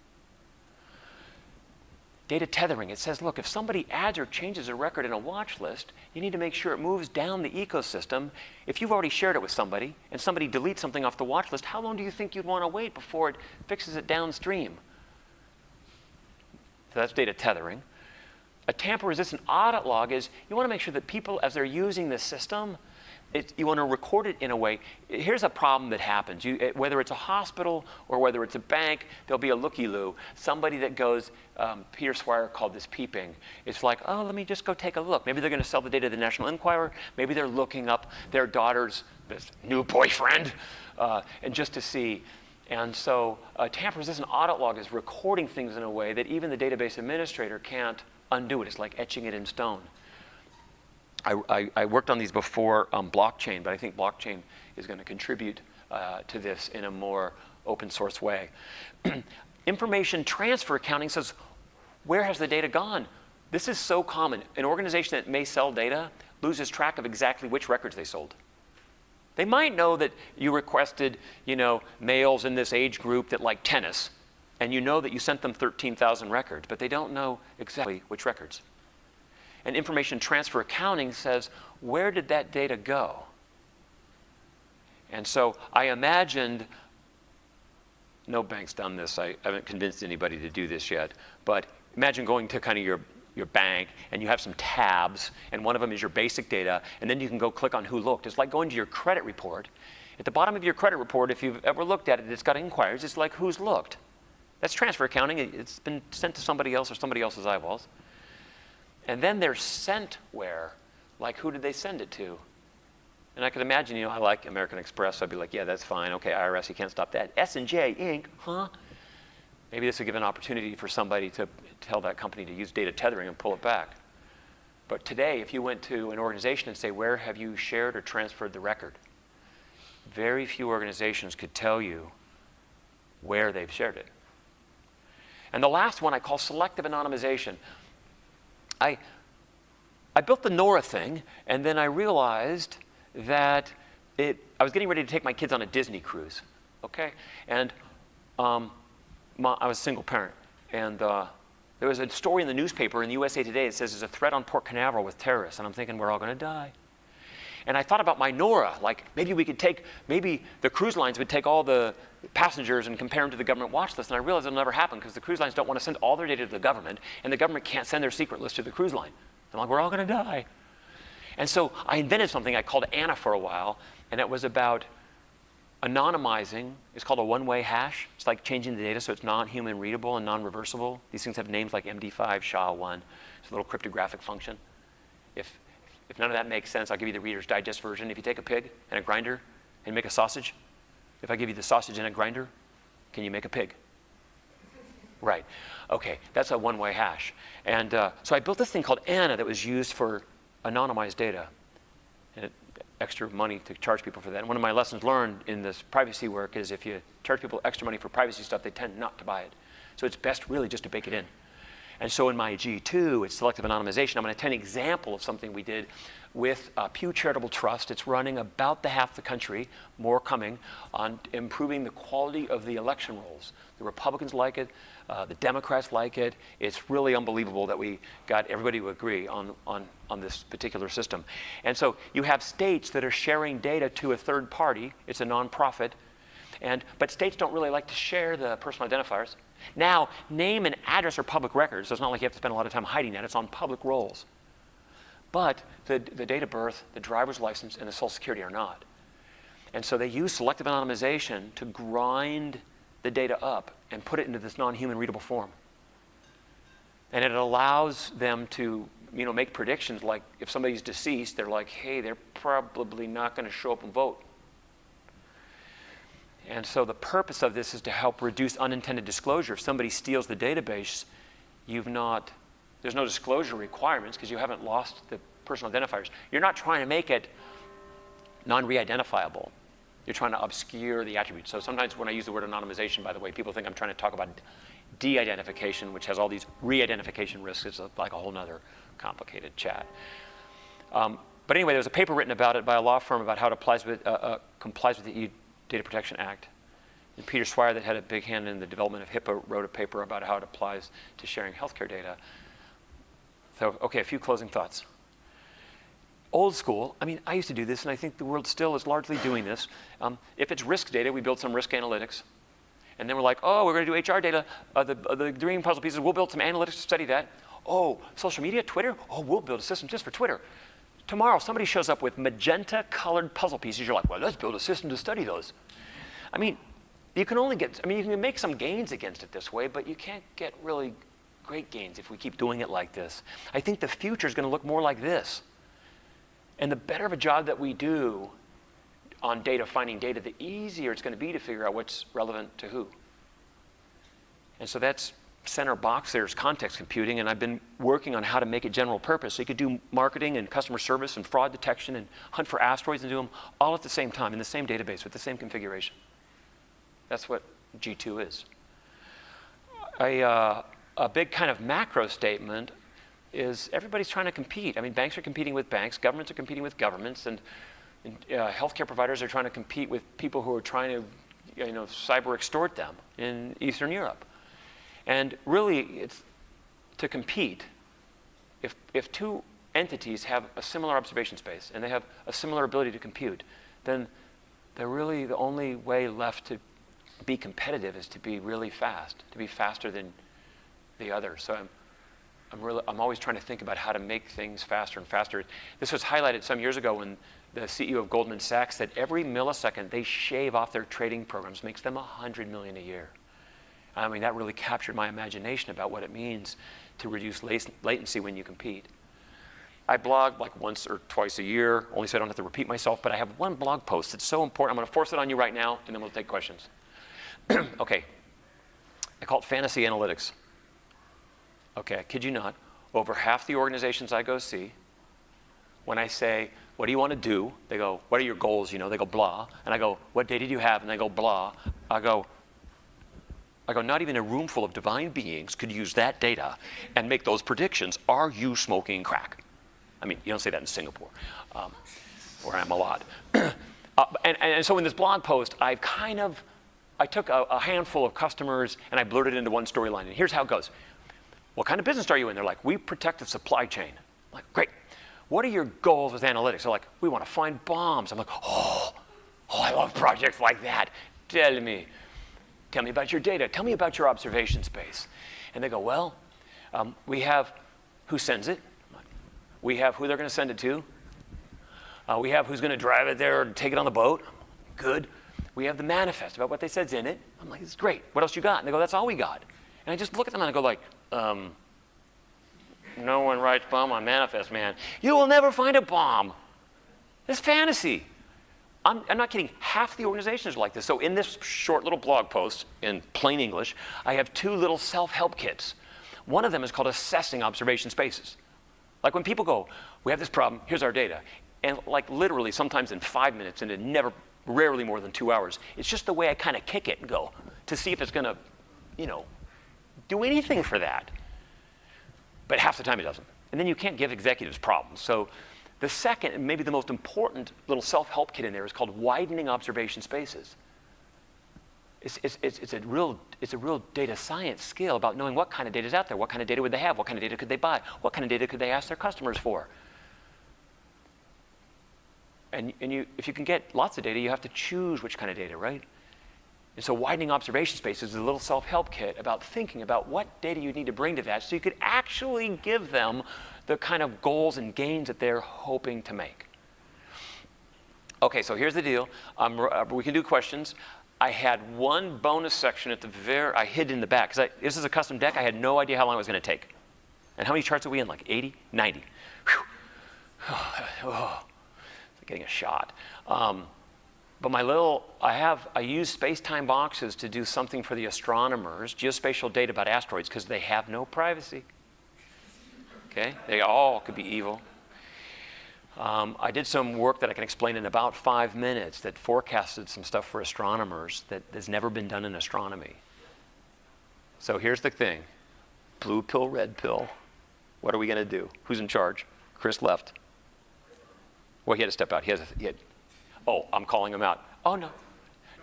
Data tethering, it says, look, if somebody adds or changes a record in a watch list, you need to make sure it moves down the ecosystem. If you've already shared it with somebody, and somebody deletes something off the watch list, how long do you think you'd want to wait before it fixes it downstream? So that's data tethering. A tamper-resistant audit log is you want to make sure that people, as they're using the system, you want to record it in a way. Here's a problem that happens. Whether it's a hospital or whether it's a bank, there'll be a looky-loo. Somebody that goes, Peter Swire called this peeping. It's like, oh, let me just go take a look. Maybe they're going to sell the data to the National Enquirer. Maybe they're looking up their daughter's new boyfriend, and just to see. And so a tamper-resistant audit log is recording things in a way that even the database administrator can't undo it. It's like etching it in stone. I worked on these before blockchain, but I think blockchain is going to contribute to this in a more open source way. Information transfer accounting says, Where has the data gone? This is so common. An organization that may sell data loses track of exactly which records they sold. They might know that you requested, males in this age group that like tennis, and you know that you sent them 13,000 records, but they don't know exactly which records. And information transfer accounting says, where did that data go? And so I imagined, no bank's done this, I haven't convinced anybody to do this yet, but imagine going to kind of your bank and you have some tabs, and one of them is your basic data, and then you can go click on who looked. It's like going to your credit report. At the bottom of your credit report, if you've ever looked at it, it's got inquiries. It's like who's looked. That's transfer accounting. It's been sent to somebody else or somebody else's eyeballs. And then there's sent where, like who did they send it to? And I could imagine, I like American Express, so I'd be like, yeah, that's fine. Okay, IRS, you can't stop that. S&J Inc., huh? Maybe this would give an opportunity for somebody to tell that company to use data tethering and pull it back. But today, if you went to an organization and say, where have you shared or transferred the record? Very few organizations could tell you where they've shared it. And the last one I call selective anonymization. I built the NORA thing, and then I realized that I was getting ready to take my kids on a Disney cruise, okay? And I was a single parent, and there was a story in the newspaper in the USA Today that says there's a threat on Port Canaveral with terrorists, and I'm thinking we're all going to die. And I thought about my NORA, like maybe the cruise lines would take all the passengers and compare them to the government watch list, and I realized it'll never happen because the cruise lines don't want to send all their data to the government, and the government can't send their secret list to the cruise line. I'm like, we're all going to die. And so I invented something I called ANA for a while, and it was about anonymizing. It's called a one-way hash. It's like changing the data so it's non-human readable and non-reversible. These things have names like MD5, SHA-1. It's a little cryptographic function. If none of that makes sense, I'll give you the Reader's Digest version. If you take a pig and a grinder and make a sausage, if I give you the sausage and a grinder, can you make a pig? Right. Okay, that's a one-way hash. And so I built this thing called ANA that was used for anonymized data. And extra money to charge people for that. And one of my lessons learned in this privacy work is if you charge people extra money for privacy stuff, they tend not to buy it. So it's best really just to bake it in. And so in my G2, it's selective anonymization. I'm going to tell an example of something we did with Pew Charitable Trust. It's running about half the country, more coming, on improving the quality of the election rolls. The Republicans like it. The Democrats like it. It's really unbelievable that we got everybody to agree on this particular system. And so you have states that are sharing data to a third party. It's a nonprofit. But states don't really like to share the personal identifiers. Now, name and address are public records, so it's not like you have to spend a lot of time hiding that. It's on public rolls. But the date of birth, the driver's license, and the Social Security are not. And so they use selective anonymization to grind the data up and put it into this non-human readable form. And it allows them to make predictions like if somebody's deceased, they're like, hey, they're probably not going to show up and vote. And so the purpose of this is to help reduce unintended disclosure. If somebody steals the database, there's no disclosure requirements because you haven't lost the personal identifiers. You're not trying to make it non-re-identifiable. You're trying to obscure the attributes. So sometimes when I use the word anonymization, by the way, people think I'm trying to talk about de-identification, which has all these re-identification risks. It's like a whole nother complicated chat. But anyway, there was a paper written about it by a law firm about how it complies with the EU Data Protection Act. And Peter Swire, that had a big hand in the development of HIPAA, wrote a paper about how it applies to sharing healthcare data. So, okay, a few closing thoughts. Old school, I used to do this, and I think the world still is largely doing this. If it's risk data, we build some risk analytics. And then we're like, oh, we're going to do HR data. The dream puzzle pieces, we'll build some analytics to study that. Oh, social media, Twitter? Oh, we'll build a system just for Twitter. Tomorrow, somebody shows up with magenta-colored puzzle pieces. You're like, well, let's build a system to study those. You can make some gains against it this way, but you can't get really great gains if we keep doing it like this. I think the future is going to look more like this. And the better of a job that we do on data, finding data, the easier it's going to be to figure out what's relevant to who. And so that's center box there is context computing, and I've been working on how to make it general purpose. So you could do marketing and customer service and fraud detection and hunt for asteroids and do them all at the same time in the same database with the same configuration. That's what G2 is. a big kind of macro statement is everybody's trying to compete. I mean, banks are competing with banks, governments are competing with governments, and healthcare providers are trying to compete with people who are trying to, cyber extort them in Eastern Europe. And really, it's to compete. If two entities have a similar observation space and they have a similar ability to compute, then they're really the only way left to be competitive is to be really fast, to be faster than the other. So I'm always trying to think about how to make things faster and faster. This was highlighted some years ago when the CEO of Goldman Sachs said every millisecond they shave off their trading programs makes them $100 million a year. I mean, that really captured my imagination about what it means to reduce latency when you compete. I blog like once or twice a year, only so I don't have to repeat myself, but I have one blog post that's so important. I'm going to force it on you right now, and then we'll take questions. Okay. I call it fantasy analytics. Okay, I kid you not. Over half the organizations I go see, when I say, what do you want to do? They go, what are your goals? They go, blah. And I go, what data do you have? And they go, blah. I go, not even a room full of divine beings could use that data and make those predictions. Are you smoking crack? I mean, you don't say that in Singapore, where I'm a lot. And so in this blog post, I took a handful of customers and I blurted into one storyline. And here's how it goes. What kind of business are you in? They're like, we protect the supply chain. I'm like, great. What are your goals with analytics? They're like, we want to find bombs. I'm like, oh, I love projects like that. Tell me about your data. Tell me about your observation space. And they go, well, we have who sends it. We have who they're going to send it to. We have who's going to drive it there and take it on the boat. Good. We have the manifest about what they said's in it. I'm like, it's great. What else you got? And they go, that's all we got. And I just look at them and I go like, no one writes bomb on manifest, man. You will never find a bomb. It's fantasy. I'm not kidding. Half the organizations are like this. So in this short little blog post, in plain English, I have two little self-help kits. One of them is called Assessing Observation Spaces. Like when people go, we have this problem, here's our data. And like literally sometimes in 5 minutes and rarely more than 2 hours, it's just the way I kind of kick it and go to see if it's going to, do anything for that. But half the time it doesn't. And then you can't give executives problems. So the second, and maybe the most important little self-help kit in there is called Widening Observation Spaces. It's a real data science skill about knowing what kind of data is out there, what kind of data would they have, what kind of data could they buy, what kind of data could they ask their customers for. And if you can get lots of data, you have to choose which kind of data, right? And so Widening Observation Spaces is a little self-help kit about thinking about what data you need to bring to that so you could actually give them the kind of goals and gains that they're hoping to make. Okay, so here's the deal. We can do questions. I had one bonus section at the I hid in the back, because this is a custom deck. I had no idea how long it was going to take. And how many charts are we in? Like 80? 90. Whew. Oh, it's like getting a shot. But I use Spacetime boxes to do something for the astronomers, geospatial data about asteroids, because they have no privacy. Okay? They all could be evil. I did some work that I can explain in about 5 minutes that forecasted some stuff for astronomers that has never been done in astronomy. So here's the thing. Blue pill, red pill. What are we going to do? Who's in charge? Chris left. Well, he had to step out. Oh, I'm calling him out. Oh, no.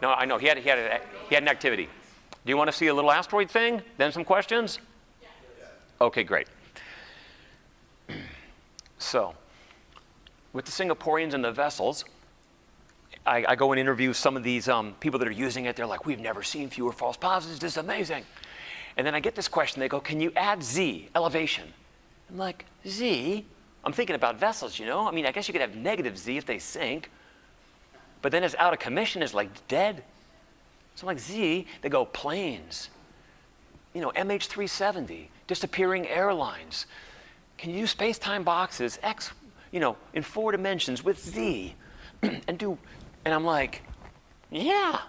No, I know. He had an activity. Do you want to see a little asteroid thing? Then some questions? Okay, great. So, with the Singaporeans and the vessels, I go and interview some of these people that are using it. They're like, we've never seen fewer false positives. This is amazing. And then I get this question. They go, can you add Z, elevation? I'm like, Z? I'm thinking about vessels, I mean, I guess you could have negative Z if they sink. But then it's out of commission, it's like dead. So I'm like, Z, they go, planes. MH370, disappearing airlines. Can you use space-time boxes, X, in 4 dimensions with Z, and I'm like, yeah.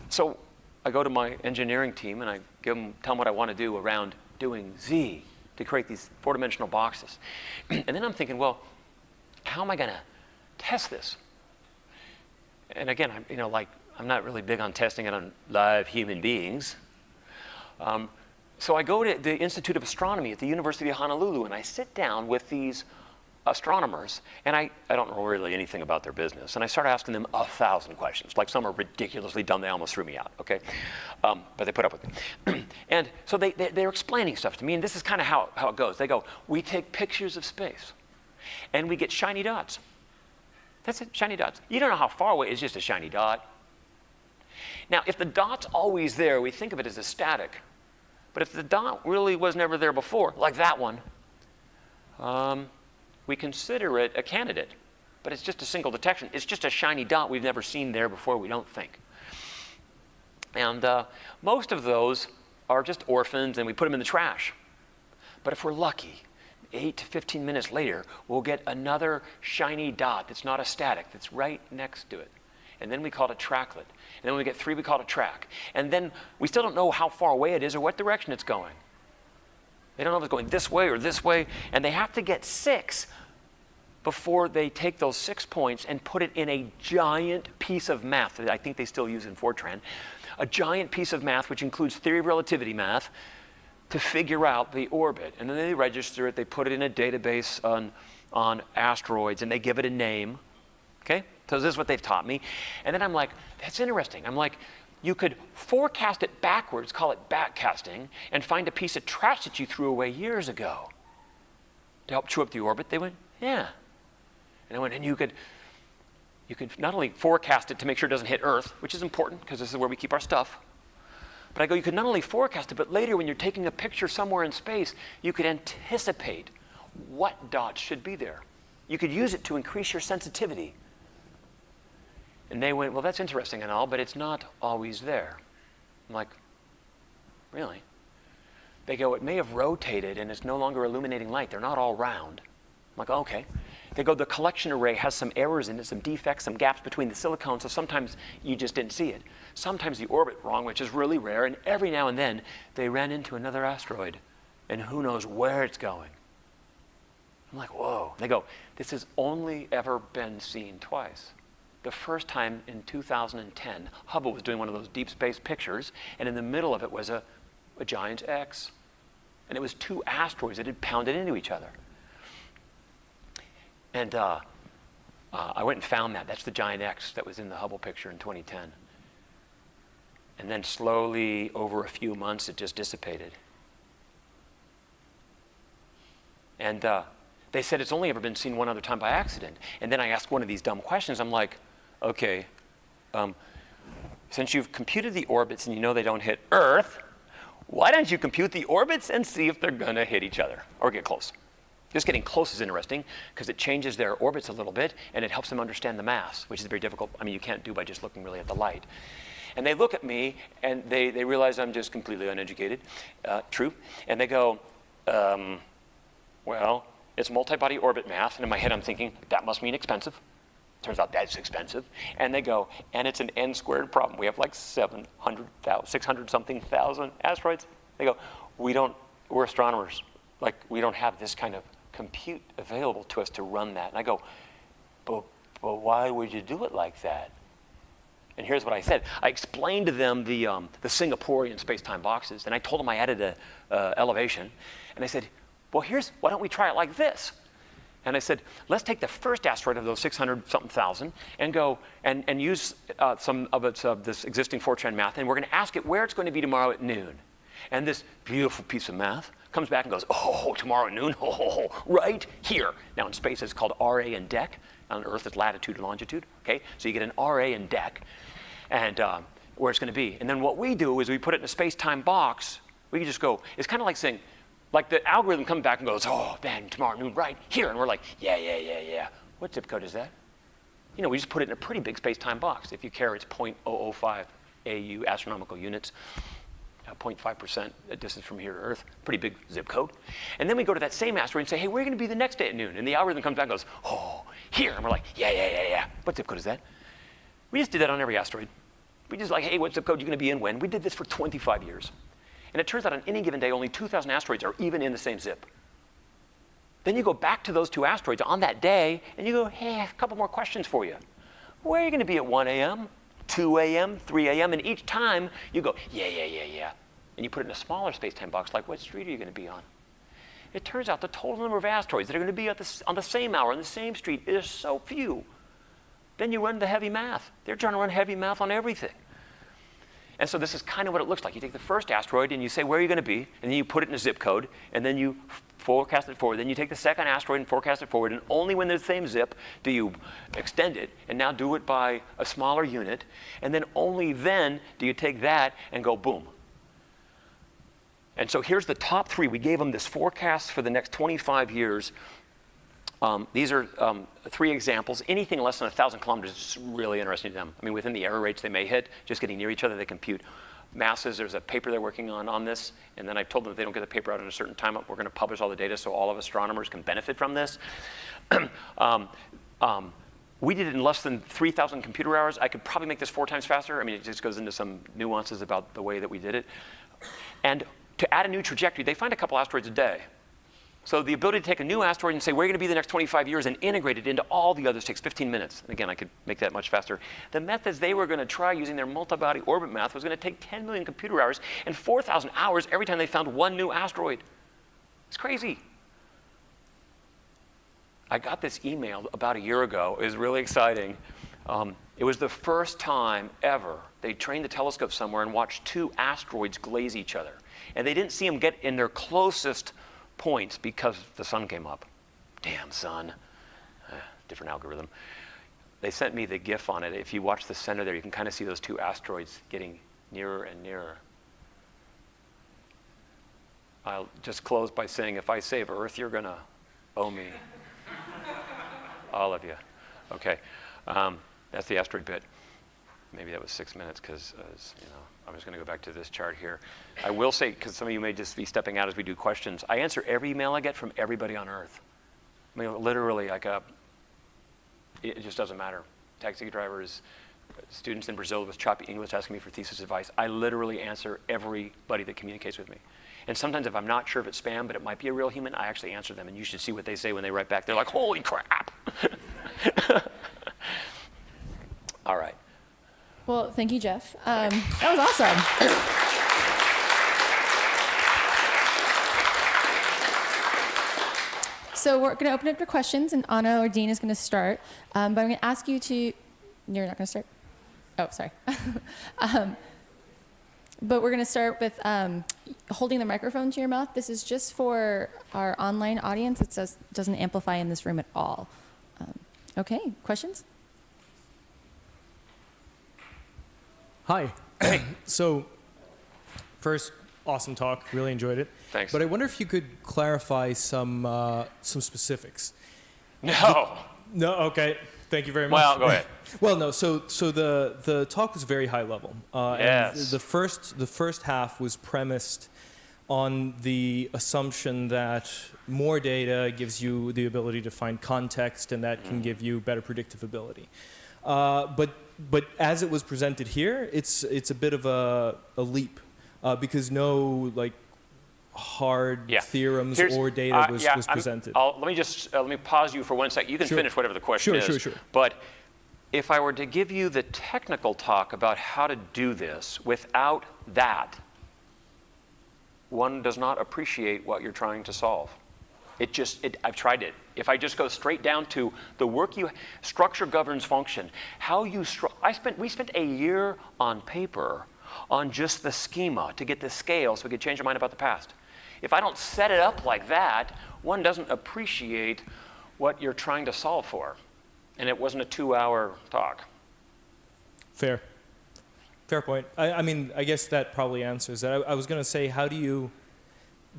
So I go to my engineering team and I tell them what I want to do around doing Z to create these 4-dimensional boxes. And then I'm thinking, well, how am I going to test this? And again, I'm not really big on testing it on live human beings. So I go to the Institute of Astronomy at the University of Honolulu, and I sit down with these astronomers, and I don't know really anything about their business, and I start asking them 1,000 questions. Like, some are ridiculously dumb, they almost threw me out, okay? But they put up with me. And so they're explaining stuff to me, and this is kind of how it goes. They go, we take pictures of space, and we get shiny dots. That's it, shiny dots. You don't know how far away, it's just a shiny dot. Now, if the dot's always there, we think of it as a static. But if the dot really was never there before, like that one, we consider it a candidate. But it's just a single detection. It's just a shiny dot we've never seen there before, we don't think. And most of those are just orphans, and we put them in the trash. But if we're lucky, 8 to 15 minutes later, we'll get another shiny dot that's not a static, that's right next to it. And then we call it a tracklet. And then when we get 3, we call it a track. And then we still don't know how far away it is or what direction it's going. They don't know if it's going this way or this way. And they have to get 6 before they take those 6 points and put it in a giant piece of math that I think they still use in Fortran. A giant piece of math which includes theory of relativity math to figure out the orbit. And then they register it, they put it in a database on asteroids, and they give it a name. Okay? So this is what they've taught me. And then I'm like, that's interesting. I'm like, you could forecast it backwards, call it backcasting, and find a piece of trash that you threw away years ago to help chew up the orbit. They went, yeah. And I went, and you could not only forecast it to make sure it doesn't hit Earth, which is important because this is where we keep our stuff, but I go, you could not only forecast it, but later when you're taking a picture somewhere in space, you could anticipate what dots should be there. You could use it to increase your sensitivity. And they went, well, that's interesting and all, but it's not always there. I'm like, really? They go, it may have rotated and it's no longer illuminating light. They're not all round. I'm like, okay. They go, the collection array has some errors in it, some defects, some gaps between the silicon, so sometimes you just didn't see it. Sometimes the orbit wrong, which is really rare, and every now and then they ran into another asteroid, and who knows where it's going. I'm like, whoa. They go, this has only ever been seen twice. The first time in 2010, Hubble was doing one of those deep space pictures, and in the middle of it was a giant X. And it was 2 asteroids that had pounded into each other. And I went and found that. That's the giant X that was in the Hubble picture in 2010. And then slowly, over a few months, it just dissipated. And they said it's only ever been seen one other time by accident. And then I asked one of these dumb questions. I'm like, okay, since you've computed the orbits and you know they don't hit Earth, why don't you compute the orbits and see if they're going to hit each other or get close? Just getting close is interesting because it changes their orbits a little bit and it helps them understand the mass, which is very difficult. I mean, you can't do by just looking really at the light. And they look at me and they realize I'm just completely uneducated. True. And they go, well, it's multi-body orbit math. And in my head, I'm thinking, that must mean expensive. Turns out that's expensive. And they go, and it's an n-squared problem. We have like 600-something thousand asteroids. They go, we're astronomers. Like, we don't have this kind of compute available to us to run that. And I go, but why would you do it like that? And here's what I said. I explained to them the Singaporean space-time boxes, and I told them I added a elevation. And I said, well, why don't we try it like this? And I said, let's take the first asteroid of those 600-something thousand and go and use some of this existing Fortran math, and we're going to ask it where it's going to be tomorrow at noon. And this beautiful piece of math comes back and goes, oh, tomorrow at noon, oh, right here. Now in space it's called RA and DEC. On Earth it's latitude and longitude. Okay, so you get an RA and DEC, and where it's going to be. And then what we do is we put it in a space-time box. We can just go. It's kind of like saying, like the algorithm comes back and goes, oh, man, tomorrow at noon, right here. And we're like, yeah. What zip code is that? You know, we just put it in a pretty big space-time box. If you care, it's 0.005 AU astronomical units. 0.5% distance from here to Earth, pretty big zip code. And then we go to that same asteroid and say, hey, where are you going to be the next day at noon? And the algorithm comes back and goes, oh, here. And we're like, yeah. What zip code is that? We just did that on every asteroid. We just like, hey, what zip code are you going to be in when? We did this for 25 years. And it turns out on any given day, only 2,000 asteroids are even in the same zip. Then you go back to those 2 asteroids on that day, and you go, hey, a couple more questions for you. Where are you going to be at 1 a.m.? 2 a.m., 3 a.m., and each time you go, yeah. and you put it in a smaller space-time box, like what street are you going to be on? It turns out the total number of asteroids that are going to be on the same hour on the same street is so few. Then you run the heavy math. They're trying to run heavy math on everything. And so this is kind of what it looks like. You take the first asteroid and you say, where are you going to be? And then you put it in a zip code, and then you forecast it forward. Then you take the second asteroid and forecast it forward, and only when they're the same zip do you extend it, and now do it by a smaller unit. And then only then do you take that and go boom. And so here's the top 3. We gave them this forecast for the next 25 years. These are 3 examples. Anything less than 1,000 kilometers is really interesting to them. I mean, within the error rates they may hit, just getting near each other, they compute masses. There's a paper they're working on this. And then I've told them if they don't get the paper out in a certain time, we're going to publish all the data so all of astronomers can benefit from this. We did it in less than 3,000 computer hours. I could probably make this 4 times faster. I mean, it just goes into some nuances about the way that we did it. And to add a new trajectory, they find a couple asteroids a day. So the ability to take a new asteroid and say, where are you going to be the next 25 years and integrate it into all the others takes 15 minutes. And again, I could make that much faster. The methods they were going to try using their multi-body orbit math was going to take 10 million computer hours and 4,000 hours every time they found one new asteroid. It's crazy. I got this email about a year ago. It was really exciting. It was the first time ever they trained the telescope somewhere and watched 2 asteroids glaze each other. And they didn't see them get in their closest points because the sun came up. Damn sun. Different algorithm. They sent me the GIF on it. If you watch the center there, you can kind of see those 2 asteroids getting nearer and nearer. I'll just close by saying, if I save Earth, you're going to owe me. All of you. Okay. That's the asteroid bit. Maybe that was 6 minutes because, I'm just going to go back to this chart here. I will say, because some of you may just be stepping out as we do questions, I answer every email I get from everybody on Earth. I mean, literally, it just doesn't matter. Taxi drivers, students in Brazil with choppy English asking me for thesis advice. I literally answer everybody that communicates with me. And sometimes if I'm not sure if it's spam, but it might be a real human, I actually answer them. And you should see what they say when they write back. They're like, holy crap. All right. Well, thank you, Jeff. That was awesome. So we're going to open it up to questions, and Anna or Dean is going to start. But I'm going to ask you to... You're not going to start? Oh, sorry. But we're going to start with holding the microphone to your mouth. This is just for our online audience. It doesn't amplify in this room at all. Okay, questions? Hi. So, first, awesome talk. Really enjoyed it. Thanks. But I wonder if you could clarify some specifics. No. No. Okay. Thank you very much. Well, go ahead. Well, no. So the talk was very high level. Yes. And the first half was premised on the assumption that more data gives you the ability to find context, and that can give you better predictability. But as it was presented here, it's a bit of a leap because no hard theorems or data was presented. Let me pause you for 1 second. You can finish whatever the question is. Sure. But if I were to give you the technical talk about how to do this without that, one does not appreciate what you're trying to solve. I've tried it. If I just go straight down to the work structure governs function. We spent a year on paper on just the schema to get the scale so we could change our mind about the past. If I don't set it up like that, one doesn't appreciate what you're trying to solve for. And it wasn't a 2-hour talk. Fair point. I mean, I guess that probably answers that. I was going to say,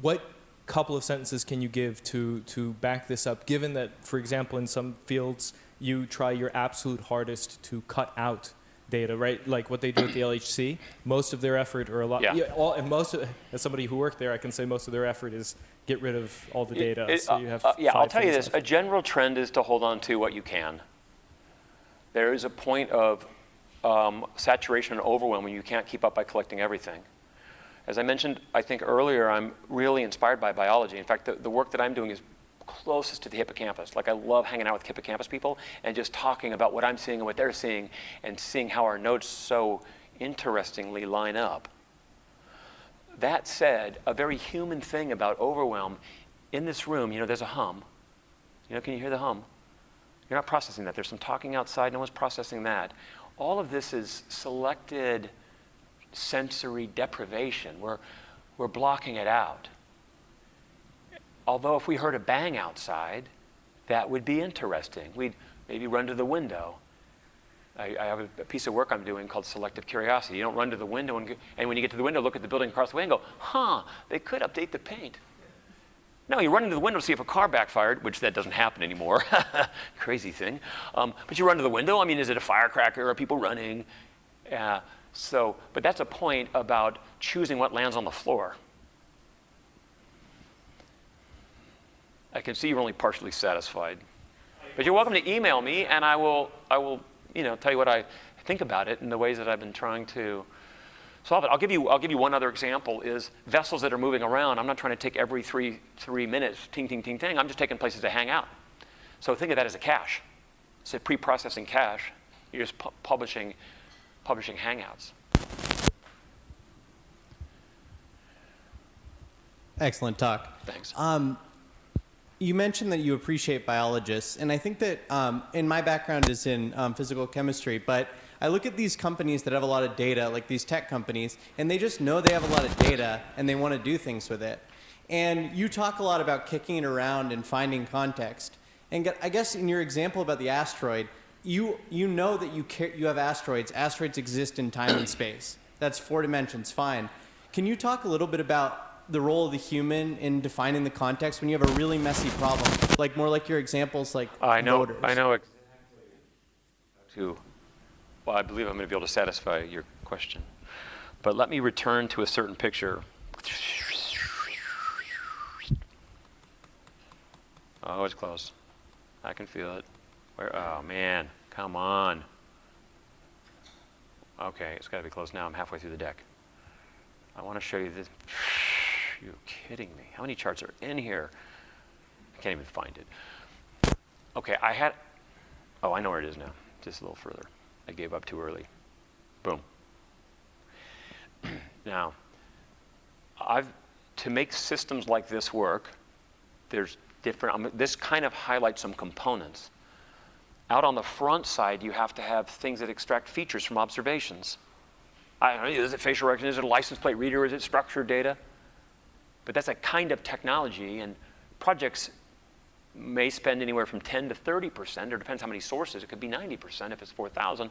what couple of sentences can you give to back this up, given that, for example, in some fields, you try your absolute hardest to cut out data, right? Like what they do at the LHC, most of their effort, or a lot, as somebody who worked there, I can say most of their effort is get rid of all the data. So you have I'll tell you this. A general trend is to hold on to what you can. There is a point of saturation and overwhelm when you can't keep up by collecting everything. As I mentioned, I think earlier, I'm really inspired by biology. In fact, the work that I'm doing is closest to the hippocampus. Like, I love hanging out with hippocampus people and just talking about what I'm seeing and what they're seeing and seeing how our notes so interestingly line up. that said, a very human thing about overwhelm, in this room, there's a hum. Can you hear the hum? You're not processing that. There's some talking outside. No one's processing that. All of this is selected sensory deprivation. We're blocking it out. Although if we heard a bang outside, that would be interesting. We'd maybe run to the window. I have a piece of work I'm doing called selective curiosity. You don't run to the window, and when you get to the window, look at the building across the way and go, they could update the paint. No, you run into the window to see if a car backfired, which that doesn't happen anymore. Crazy thing. But you run to the window. Is it a firecracker? Are people running? But that's a point about choosing what lands on the floor. I can see you're only partially satisfied. But you're welcome to email me, and I will tell you what I think about it in the ways that I've been trying to solve it. I'll give you one other example is vessels that are moving around. I'm not trying to take every three minutes, ting, ting, ting, ting. I'm just taking places to hang out. So think of that as a cache. It's a pre-processing cache. You're just publishing hangouts. Excellent talk. Thanks. You mentioned that you appreciate biologists, and I think that in my background is in physical chemistry, but I look at these companies that have a lot of data, like these tech companies, and they just know they have a lot of data and they want to do things with it. And you talk a lot about kicking it around and finding context. And I guess in your example about the asteroid, you know that you have asteroids. Asteroids exist in time and space. That's 4 dimensions, fine. Can you talk a little bit about the role of the human in defining the context when you have a really messy problem, like more like your examples, like voters? I know exactly. Well, I believe I'm going to be able to satisfy your question, but let me return to a certain picture. Oh, it's close. I can feel it. Oh man, come on. Okay, it's got to be close now. I'm halfway through the deck. I want to show you this. You're kidding me. How many charts are in here? I can't even find it. Okay, I know where it is now. Just a little further. I gave up too early. Boom. Now, to make systems like this work, there's different, this kind of highlights some components. Out on the front side, you have to have things that extract features from observations. I don't know, is it facial recognition, is it a license plate reader, is it structured data? But that's a kind of technology, and projects may spend anywhere from 10 to 30%, or depends how many sources, it could be 90% if it's 4,000,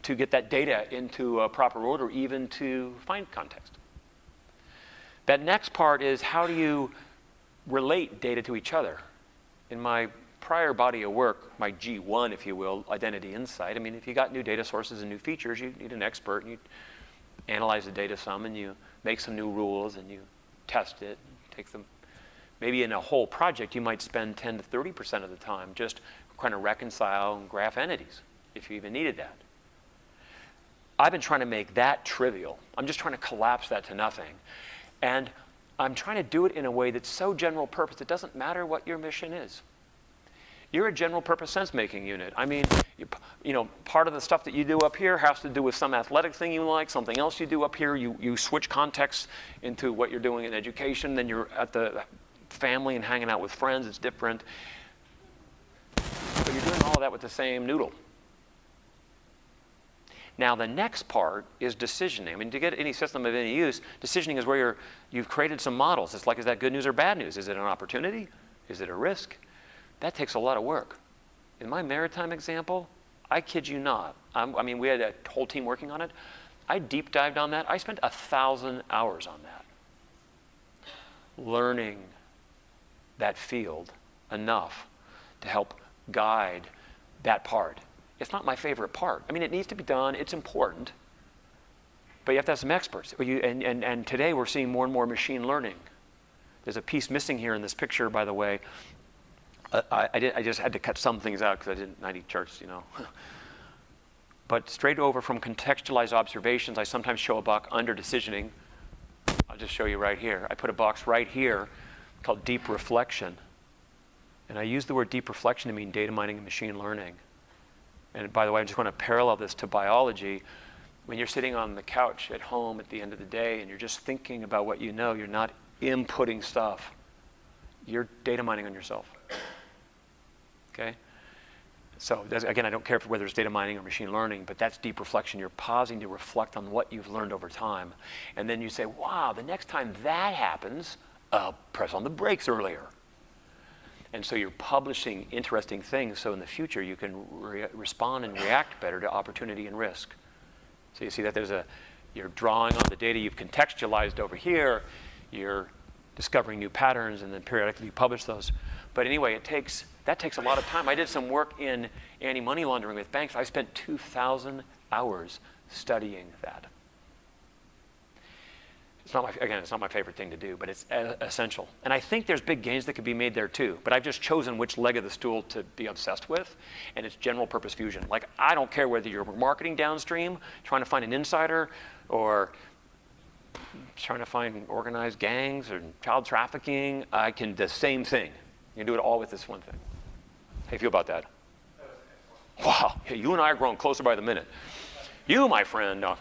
to get that data into a proper order, even to find context. That next part is how do you relate data to each other? In my prior body of work, my G1, if you will, identity insight, if you got new data sources and new features, you need an expert, and you analyze the data some, and you make some new rules, and you test it, take them. Maybe in a whole project, you might spend 10 to 30% of the time just trying to reconcile and graph entities, if you even needed that. I've been trying to make that trivial. I'm just trying to collapse that to nothing. And I'm trying to do it in a way that's so general purpose, it doesn't matter what your mission is. You're a general purpose sense-making unit. Part of the stuff that you do up here has to do with some athletic thing you like, something else you do up here. You switch contexts into what you're doing in education, then you're at the family and hanging out with friends, it's different. But you're doing all of that with the same noodle. Now the next part is decisioning. To get any system of any use, decisioning is where you've created some models. It's like, is that good news or bad news? Is it an opportunity? Is it a risk? That takes a lot of work. In my maritime example, I kid you not, we had a whole team working on it. I deep dived on that. I spent 1,000 hours on that. Learning that field enough to help guide that part. It's not my favorite part. It needs to be done, it's important, but you have to have some experts. And today we're seeing more and more machine learning. There's a piece missing here in this picture, by the way. I just had to cut some things out because I didn't 90 charts, But straight over from contextualized observations, I sometimes show a box under decisioning. I'll just show you right here. I put a box right here called deep reflection. And I use the word deep reflection to mean data mining and machine learning. And by the way, I just want to parallel this to biology. when you're sitting on the couch at home at the end of the day and you're just thinking about what you know, you're not inputting stuff. You're data mining on yourself. Okay? So again, I don't care whether it's data mining or machine learning, but that's deep reflection. You're pausing to reflect on what you've learned over time. And then you say, wow, the next time that happens, press on the brakes earlier. And so you're publishing interesting things so in the future you can respond and react better to opportunity and risk. So you see that you're drawing on the data you've contextualized over here, you're discovering new patterns, and then periodically you publish those. But anyway, that takes a lot of time. I did some work in anti-money laundering with banks. I spent 2,000 hours studying that. It's not my favorite thing to do, but it's essential. And I think there's big gains that could be made there too, but I've just chosen which leg of the stool to be obsessed with, and it's general purpose fusion. Like, I don't care whether you're marketing downstream, trying to find an insider, or trying to find organized gangs or child trafficking. I can do the same thing. You can do it all with this one thing. How do you feel about that? Wow, yeah, you and I are growing closer by the minute. You, my friend. No,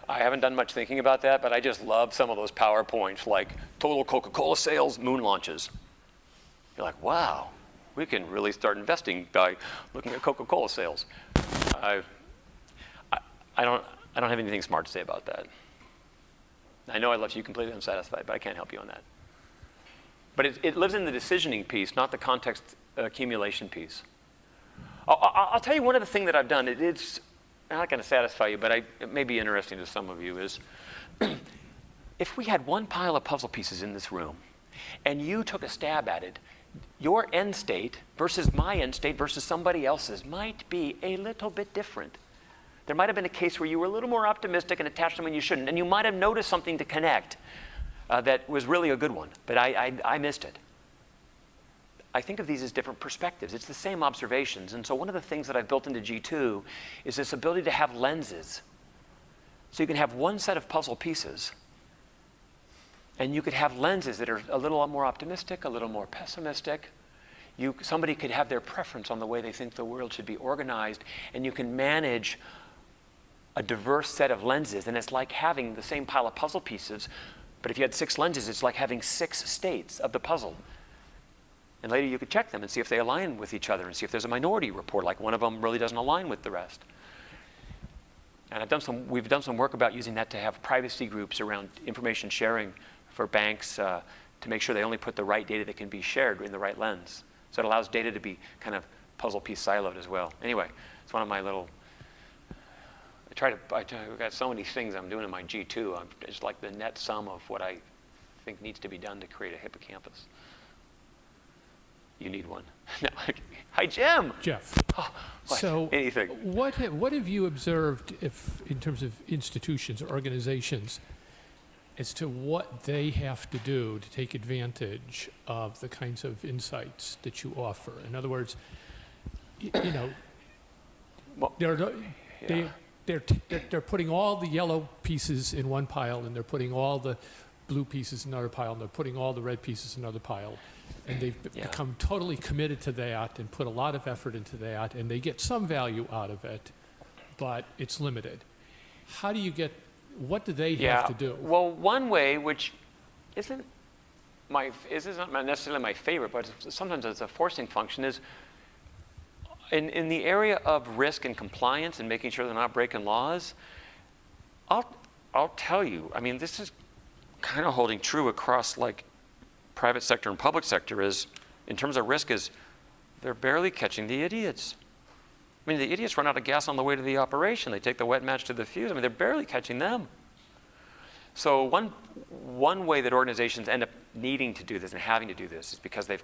I haven't done much thinking about that, but I just love some of those PowerPoints, like total Coca-Cola sales, moon launches. You're like, wow, we can really start investing by looking at Coca-Cola sales. I don't have anything smart to say about that. I know I left you completely unsatisfied, but I can't help you on that. But it lives in the decisioning piece, not the context accumulation piece. I'll tell you one of the things that I've done. It's not going to satisfy you, but it may be interesting to some of you, is if we had one pile of puzzle pieces in this room and you took a stab at it, your end state versus my end state versus somebody else's might be a little bit different. There might have been a case where you were a little more optimistic and attached to them when you shouldn't, and you might have noticed something to connect that was really a good one, but I missed it. I think of these as different perspectives. It's the same observations. And so one of the things that I've built into G2 is this ability to have lenses. So you can have one set of puzzle pieces, and you could have lenses that are a little more optimistic, a little more pessimistic. Somebody could have their preference on the way they think the world should be organized, and you can manage a diverse set of lenses. And it's like having the same pile of puzzle pieces, but if you had 6 lenses, it's like having 6 states of the puzzle. And later you could check them and see if they align with each other and see if there's a minority report, like one of them really doesn't align with the rest. And we've done some work about using that to have privacy groups around information sharing for banks to make sure they only put the right data that can be shared in the right lens. So it allows data to be kind of puzzle piece siloed as well. Anyway, it's one of my little, I've got so many things I'm doing in my G2. It's like the net sum of what I think needs to be done to create a hippocampus. You need one. No. Hi, Jim. Jeff. Oh, so anything. What have you observed in terms of institutions or organizations as to what they have to do to take advantage of the kinds of insights that you offer? In other words, they're putting all the yellow pieces in one pile, and they're putting all the blue pieces in another pile, and they're putting all the red pieces in another pile. And they've become totally committed to that and put a lot of effort into that, and they get some value out of it, but it's limited. What do they have to do? Well, one way, which isn't not necessarily my favorite, but sometimes it's a forcing function, is in the area of risk and compliance and making sure they're not breaking laws. I'll tell you, I mean, this is kind of holding true across like private sector and public sector, is in terms of risk, is they're barely catching the idiots. I mean, the idiots run out of gas on the way to the operation. They take the wet match to the fuse. I mean, they're barely catching them. So one way that organizations end up needing to do this and having to do this is because they've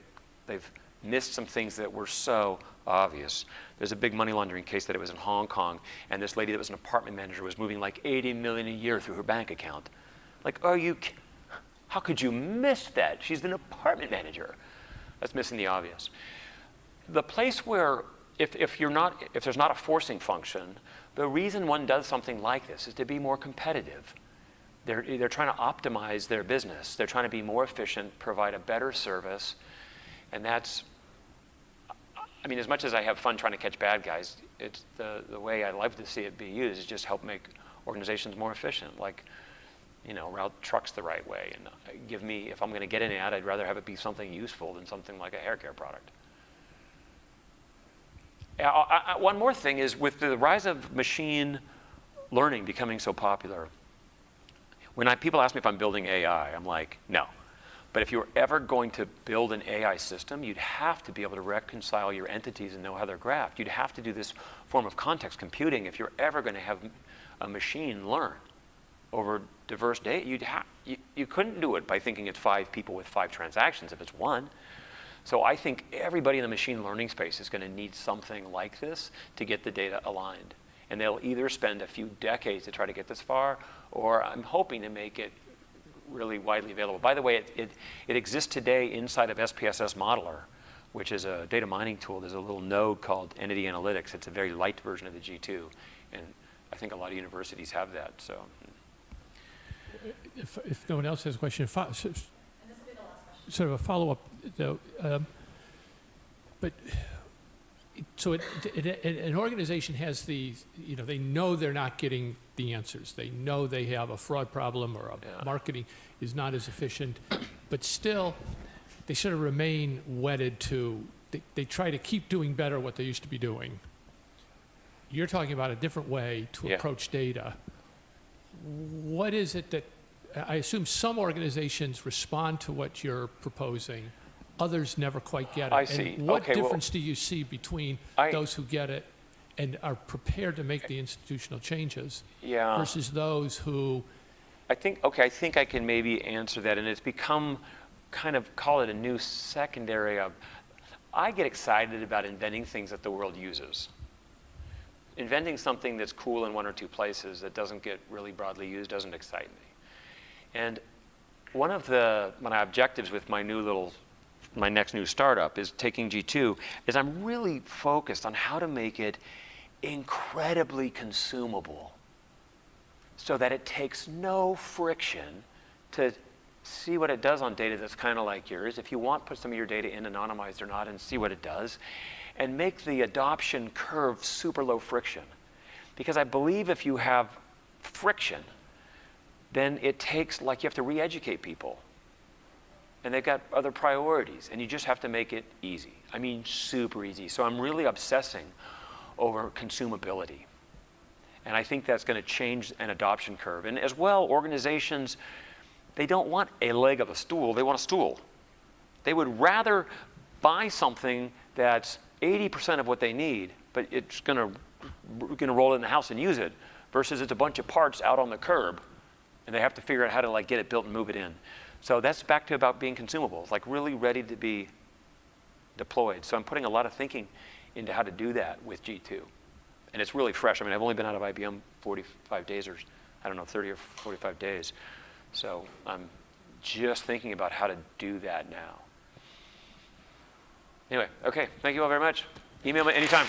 missed some things that were so obvious. There's a big money laundering case that it was in Hong Kong, and this lady that was an apartment manager was moving like $80 million a year through her bank account. Like, how could you miss that? She's an apartment manager. That's missing the obvious. The place where, if there's not a forcing function, the reason one does something like this is to be more competitive. They're trying to optimize their business. They're trying to be more efficient, provide a better service, and that's, I mean, as much as I have fun trying to catch bad guys, it's the way I love to see it be used is just help make organizations more efficient. Like, you know, route trucks the right way, and give me, if I'm going to get an ad, I'd rather have it be something useful than something like a hair care product. One more thing is, with the rise of machine learning becoming so popular, when people ask me if I'm building AI, I'm like, no. But if you were ever going to build an AI system, you'd have to be able to reconcile your entities and know how they're graphed. You'd have to do this form of context computing if you're ever going to have a machine learn over diverse data. You couldn't do it by thinking it's 5 people with 5 transactions if it's 1. So I think everybody in the machine learning space is going to need something like this to get the data aligned. And they'll either spend a few decades to try to get this far, or I'm hoping to make it really widely available. By the way, it exists today inside of SPSS Modeler, which is a data mining tool. There's a little node called Entity Analytics. It's a very light version of the G2. And I think a lot of universities have that. So, If no one else has a question, sort of a follow-up, though. But so an organization has these, you know, they know they're not getting the answers. They know they have a fraud problem or a marketing is not as efficient, but still they sort of remain wedded to, they try to keep doing better what they used to be doing. You're talking about a different way to approach data. What is it that, I assume some organizations respond to what you're proposing, others never quite get it. I see. And what Okay, difference do you see between those who get it and are prepared to make the institutional changes versus those who... I think I can maybe answer that, and it's become kind of, call it a new secondary of, I get excited about inventing things that the world uses. Inventing something that's cool in 1 or 2 places that doesn't get really broadly used doesn't excite me. And one of my objectives with my next new startup is taking G2, is I'm really focused on how to make it incredibly consumable so that it takes no friction to see what it does on data that's kind of like yours. If you want, put some of your data in, anonymized or not, and see what it does. And make the adoption curve super low friction. Because I believe if you have friction, then it takes, like, you have to re-educate people. And they've got other priorities, and you just have to make it easy. I mean, super easy. So I'm really obsessing over consumability. And I think that's going to change an adoption curve. And as well, organizations, they don't want a leg of a stool, they want a stool. They would rather buy something that's 80% of what they need, but it's going to roll it in the house and use it, versus it's a bunch of parts out on the curb, and they have to figure out how to, like, get it built and move it in. So that's back to about being consumable, like really ready to be deployed. So I'm putting a lot of thinking into how to do that with G2. And it's really fresh. I mean, I've only been out of IBM 45 days, or I don't know, 30 or 45 days. So I'm just thinking about how to do that now. Anyway, okay, thank you all very much. Email me anytime.